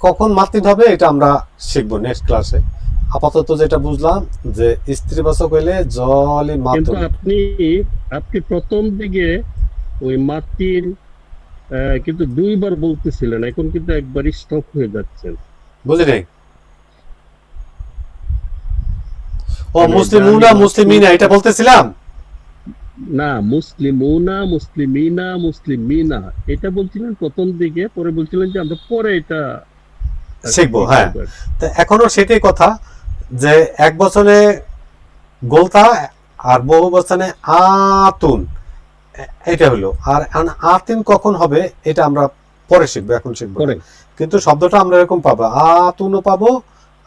কখন মাতিন হবে এটা আমরা শিখবো নেক্সট ক্লাসে। আপাতত যেটা বুঝলাম যে স্ত্রীবাচক হইলে জালিমাতুন। আপনি প্রথম দিকে ওই মাতিন কিন্তু দুইবার বলতেছিলেন, এখন কিন্তু একবার স্টপ হয়ে যাচ্ছেন। বুঝলি নাই? ও মুসলিমুনা, মুসলিমিনা এটা বলতেছিলাম না, মুসলিমুনা, মুসলিমিনা, মুসলিমিনা এটা বলছিলেন প্রথম দিকে, পরে বলছিলেন যে আমরা পরে এটা শিখবো। হ্যাঁ, তো এখনো সেটাই কথা যে এক বচনে গোলতা আর বহু বচনে আতুন, এটা হলো। আর আতিন কখন হবে এটা আমরা পরে শিখবো, এখন শিখবো। কিন্তু শব্দটা আমরা এরকম পাবো, আতুনও পাবো,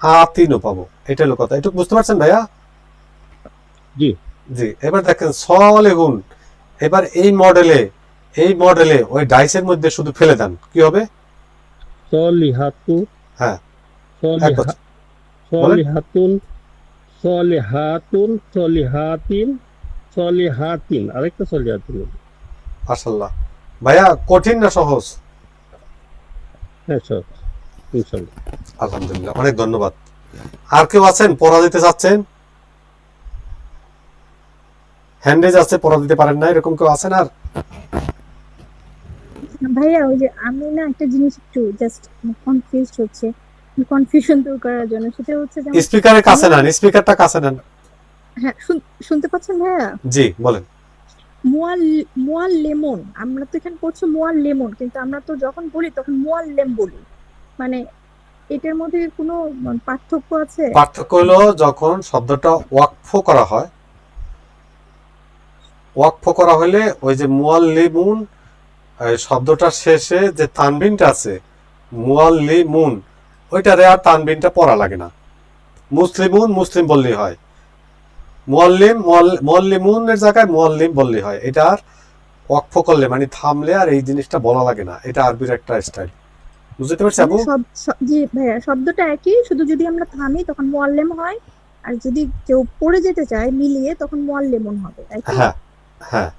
আতিনও পাবো, এটা হলো কথা। একটু বুঝতে পারছেন ভাইয়া? জি জি। এবার দেখেন সলেহুন, এবার এই মডেলে ওই ডাইসের মধ্যে শুধু ফেলে দেন, কি হবে? সলিহাতু। হ্যাঁ, সলিহাতুন, সলিহাতুন, সলিহাতিন, সলিহাতিন, আরেকটা সলিহাতিন। মাশাআল্লাহ। ভাইয়া কঠিন না সহজ? হ্যাঁ সহজ, ইনশাআল্লাহ। আলহামদুলিল্লাহ, অনেক ধন্যবাদ। আর কেউ আছেন পড়া দিতে চাচ্ছেন? হ্যান্ডেজ আছে, পড়া দিতে পারেন না, এরকম কেউ আছেন? আর ভাইয়া ওই যে আমি না একটা জিনিস একটু জাস্ট কনফিউজড হচ্ছে, কনফিউশন দূর করার জন্য, সেটা হচ্ছে যে স্পিকারের কাছে নেন, স্পিকারটা কাছে নেন। হ্যাঁ শুনতে পাচ্ছেন ভাইয়া? জি বলেন। মুআল্লিমুন, আমরা তো এখানে পড়ছি মুআল্লিমুন, কিন্তু আমরা তো যখন বলি তখন মুআল্লিম বলি, মানে এটার মধ্যে কোনো পার্থক্য আছে? পার্থক্য হলো যখন শব্দটা ওয়াকফ করা হয়, ওয়াকফ করা হলে ওই যে মুআল্লিমুন শব্দটার শেষে যে তানবিনটা আছে মুআল্লিমুন, ওইটারে আর তানবিনটা পড়া লাগে না। মুসলিমুন মুসলিম বললেই হয়, মুআল্লিমুনের জায়গায় মুআল্লিম বললেই হয়। এটা আর ওয়াকফ করলে মানে থামলে আর এই জিনিসটা বলা লাগে না। এটা আরবির একটা স্টাইল, বুঝতে পারছি আপু? জি ভাইয়া, শব্দটা একই, শুধু যদি আমরা থামি তখন মুআল্লিম হয়, আর যদি কেউ পড়ে যেতে চায় মিলিয়ে তখন মুআল্লিমুন হবে, তাই তো? হ্যাঁ হ্যাঁ,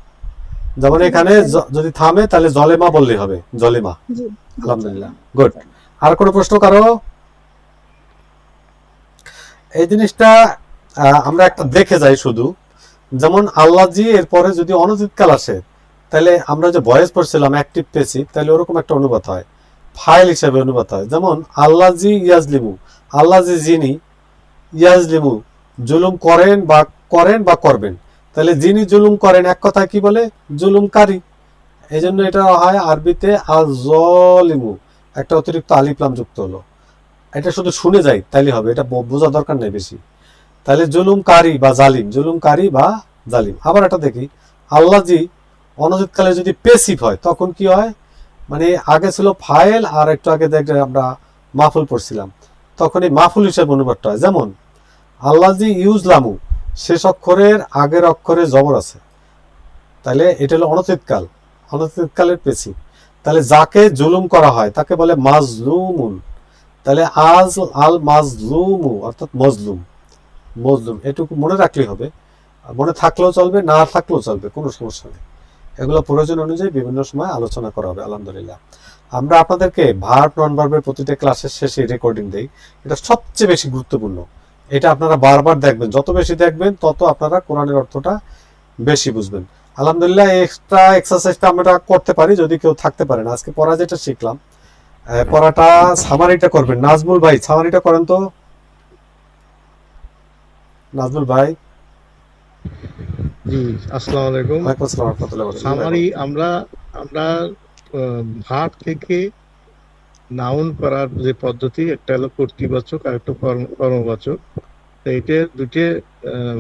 যেমন এখানে যদি থামে তাহলে জলেমা বললেই হবে, জলেমা। জি, আলহামদুলিল্লাহ, গুড। আর কোনো প্রশ্ন কারো? এই জিনিসটা আমরা একটা দেখে যাই শুধু, যেমন আল্লাহজি এরপরে যদি অনজিৎকাল আসে তাহলে আমরা যে ভয়েস পড়ছিলাম অ্যাক্টিভ পেছি, তাহলে ওরকম একটা অনুবাদ হয়, ফাইল হিসেবে অনুবাদ হয়। যেমন আল্লাহজি ইয়াজলিমু, আল্লাহজি যিনি, ইয়াজলিমু জুলুম করেন বা করবেন, তাহলে যিনি জুলুম করেন এক কথায় কি বলে? জুলুমকারী। এই জন্য এটা হয় আরবিতে আয-যালিমু, একটা অতিরিক্ত আলিফ লাম যুক্ত হলো। এটা শুধু শুনে যাই তাইলে হবে, এটা বোঝা দরকার নেই বেশি। তাহলে জুলুমকারী বা জালিম, জুলুমকারী বা জালিম। আবার এটা দেখি, আল্লাহজি অনজিৎকালে যদি পেসিভ হয় তখন কি হয়? মানে আগে ছিল ফাইল আর একটু আগে দেখে আমরা মাফুল পড়ছিলাম, তখন এই মাফুল হিসেবে অনুবাদটা হয়। যেমন আল্লাহজি ইউজলামু, শেষ অক্ষরের আগের অক্ষরে জবর আছে, তাহলে এটা হলো অনজিৎকাল, অনজিৎকালের পেসিভ। তাহলে যাকে জুলুম করা হয় তাকে বলে মাজলুমুন, তাহলে আল মাজলুমু অর্থাৎ মজলুম, মজলুম। এটুকু মনে রাখলেই হবে, মনে থাকলেও চলবে, না থাকলেও চলবে, কোনো সমস্যা নেই। এগুলো প্রয়োজন অনুযায়ী বিভিন্ন সময় আলোচনা করা হবে। আলহামদুলিল্লাহ, আমরা আপনাদেরকে ভার্ব নন ভার্বের প্রতিটা ক্লাসের শেষে রেকর্ডিং দেই, এটা সবচেয়ে বেশি গুরুত্বপূর্ণ। এটা আপনারা বারবার দেখবেন, যত বেশি দেখবেন তত আপনারা কোরআনের অর্থটা বেশি বুঝবেন। আলহামদুলিল্লাহ, এক্সট্রা এক্সারসাইজটা আমরা করতে পারি যদি কেউ থাকতে পারেন। আজকে পড়া যেটা শিখলাম, পড়াটা সামারিটা করবেন। নাজমুল ভাই সামারিটা করেন তো। নাজমুল ভাই। জি, আসসালামু আলাইকুম। ওয়ালাইকুম আসসালাম ওয়া রাহমাতুল্লাহি ওয়া বারাকাতুহু। সামারি আমরা ভার্ব থেকে নাউন করার যে পদ্ধতি, একটা হলো কর্তৃবাচক আর একটা কর্মবাচক। তো এইটার দুটো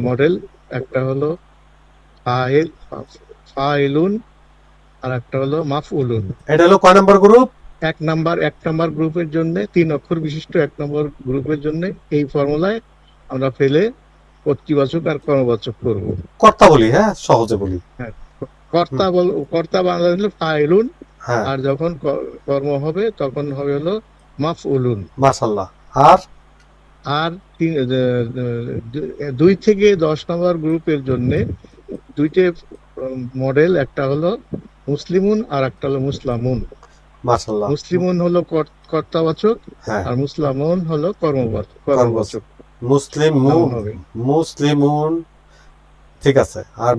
মডেল, একটা হলো ফাইলুন আর একটা হলো মাফউলুন। এটা হলো কয় নাম্বার গ্রুপ? এক নাম্বার গ্রুপের জন্য, 3 অক্ষর বিশিষ্ট 1 নম্বর গ্রুপের জন্য এই ফর্মুলায় আমরা ফেলে কর্তৃবাচক আর কর্মবাচক করব। কর্তা বলি, হ্যাঁ সহজে বলি। হ্যাঁ, কর্তা বাংলা হলো ফাইলুন, আর যখন কর্ম হবে তখন হবে হলো মাফউলুন। মাশাআল্লাহ। আর 2 থেকে 10 নম্বর গ্রুপের জন্য দুইটা মডেল, একটা হলো মুসলিমুন আর একটা হলো মুসলামুন। মাশাআল্লাহ। মুসলিমুন হলো কর্তাবাচক আর মুসলামুন হলো কর্মবাচক। মুসলিমুন, ঠিক আছে। আর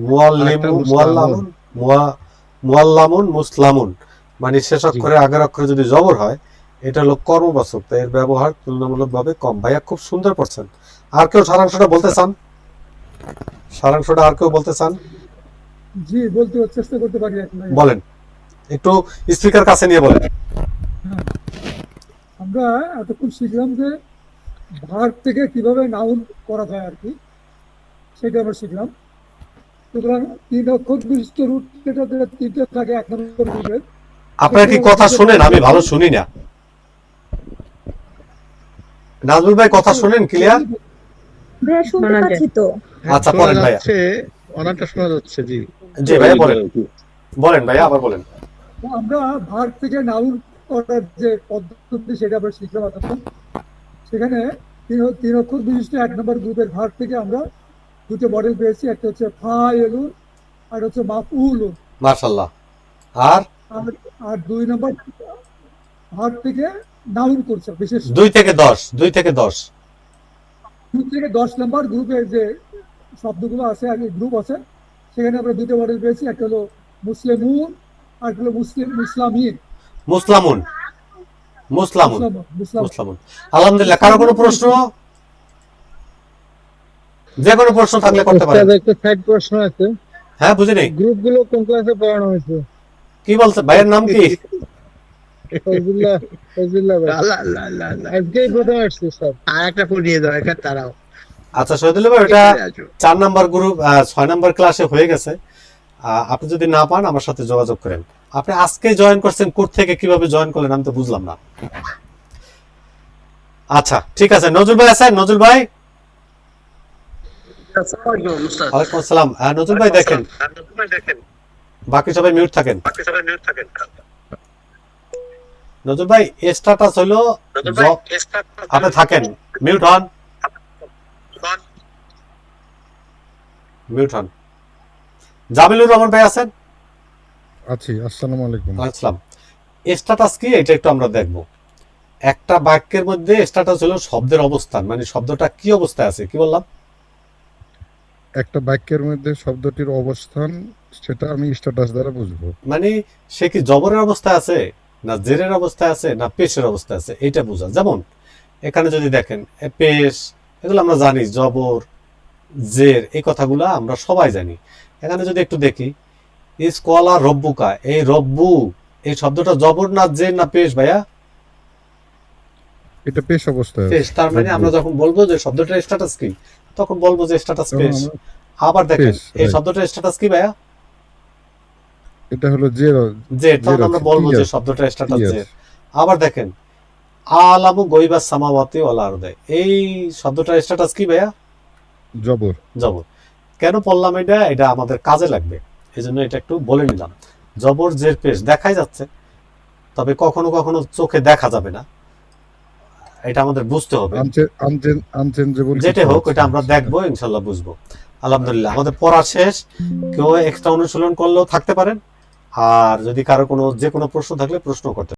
মুআল্লামুন মুসলামুন, মানে শেষ অক্ষরে আগের অক্ষরে যদি জবর হয় এটা হলো কর্মবাচক, তাই এর ব্যবহার তুলনামূলকভাবে কম। ভাইয়া খুব সুন্দর পড়ছেন। আর কেউ সারাংশটা বলতে চান? সারাংশটা আর কেউ বলতে চান? জি, বলতে চেষ্টা করতে পারি। বলেন, একটু স্পিকার কাছে নিয়ে বলেন। আমরা এতক্ষণ শিখলাম যে ভার্ব থেকে কিভাবে নাউন করা যায় আর কি, সেটা আমরা শিখলাম। সুতরাং 3 অক্ষর বিশিষ্ট রুট যেটা 3টে থাকে 1 নম্বর রুটের। আপনারা কি কথা শুনেন? আমি ভালো শুনি না। নাজমুল ভাই কথা শুনেন ক্লিয়ার? ভাইয়া শুনতে পাচ্ছি তো। আচ্ছা বলেন ভাইয়া। অনেকটা শোনা যাচ্ছে। জি জি ভাইয়া বলেন, বলেন ভাইয়া আবার বলেন। আমরা ভার্ব থেকে নাউন করার যে পদ্ধতি সেটা আমরা শিখলাম এতক্ষণ। সেখানে 3 অক্ষর বিশিষ্ট 1 নম্বর গ্রুপের ভার্ব থেকে আমরা দুটো মডেল পেয়েছি, একটা হচ্ছে ফাইলুন আর হচ্ছে মাফউলুন। মাশাআল্লাহ। আর 2 নম্বর ভার্ব থেকে নাউন করছে বিশেষ 2 থেকে 10 নম্বর গ্রুপের যে শব্দগুলো আছে আর গ্রুপ আছে, সেখানে আমরা দুটো মডেল পেয়েছি, একটা হলো মুসলিমুন আর একটা হলো মুসলামুন। আলহামদুলিল্লাহ। কারো কোনো প্রশ্ন? যে কোনো প্রশ্ন থাকলে করতে পারেন। একটা সাইড প্রশ্ন আছে। হ্যাঁ বুঝি নাই, গ্রুপগুলো কোন ক্লাসে পড়ানো হয়েছে? কি বলছে ভাইয়ের নাম কি? ফজলুল্লাহ, ফজলুল্লাহ ভাই। আজকেই প্রথম আসছে সব। আর একটা পড়িয়ে দাও একা তারাও। আচ্ছা শহীদুল ভাই, ওটা 4 নাম্বার গ্রুপ 6 নাম্বার ক্লাসে হয়ে গেছে। আপনি যদি না পান আমার সাথে যোগাযোগ করেন। আপনি আজকে জয়েন করছেন, কোথা থেকে কিভাবে জয়েন করলেন আমি তো বুঝলাম না। আচ্ছা ঠিক আছে, নজরুল ভাই আছেন? নজরুল ভাই, ওয়ালাইকুম আসসালাম। নজরুল ভাই দেখেন, বাকি সবাই মিউট থাকেন। নজরুল ভাই স্ট্যাটাস হলো আপনি থাকেন, মিউট হন, মিউট হন। জামিলুর রহমান ভাই আছেন? আছি। আসসালামু আলাইকুম। আসসালাম। স্ট্যাটাস কি এটা একটু আমরা দেখব। একটা বাক্যের মধ্যে স্ট্যাটাস হলো শব্দের অবস্থান, মানে শব্দটা কি অবস্থায় আছে, কি বললাম? একটা বাক্যের মধ্যে শব্দটির অবস্থান, সেটা আমি স্ট্যাটাস দ্বারা বুঝবো। মানে সে কি জবরের অবস্থায় আছে, না জেরের অবস্থায় আছে, না পেশের অবস্থায় আছে, এটা বোঝা। যেমন এখানে যদি দেখেন পেশ, এগুলো আমরা জানি, জবর জের, এই কথাগুলো আমরা সবাই জানি। এখানে যদি একটু দেখি ইসকলা রব্বুকা, এই রব্বু এই শব্দটা জবর না জের না পেশ ভাইয়া? এটা পেশ অবস্থায় আছে। পেশ, তার মানে আমরা যখন বলবো যে শব্দটার স্ট্যাটাস কি, তখন বলবো যে স্ট্যাটাস পেশ। আবার দেখেন এই শব্দটার স্ট্যাটাস কি ভাইয়া? এটা হলো জের, তখন আমরা বলবো যে শব্দটার স্ট্যাটাস জের। আবার দেখেন আলামু গায়বাস সামাওয়াতি ওয়াল আরদি, এই শব্দটার স্ট্যাটাস কি ভাইয়া? জবর। জবর। কেন বললাম এটা? এটা আমাদের কাজে লাগবে, এজন্য এটা একটু বলে নিলাম। জবর জের পেশ দেখাই যাচ্ছে, তবে কখনো কখনো চোখে দেখা যাবে না, এটা আমাদের বুঝতে হবে। যেটা হোক এটা আমরা দেখবো, ইনশাল্লাহ বুঝবো। আলহামদুলিল্লাহ, আমাদের পড়া শেষ। কেউ এক্সট্রা অনুশীলন করলেও থাকতে পারেন, আর যদি কারো যে কোনো প্রশ্ন থাকলে প্রশ্ন করতে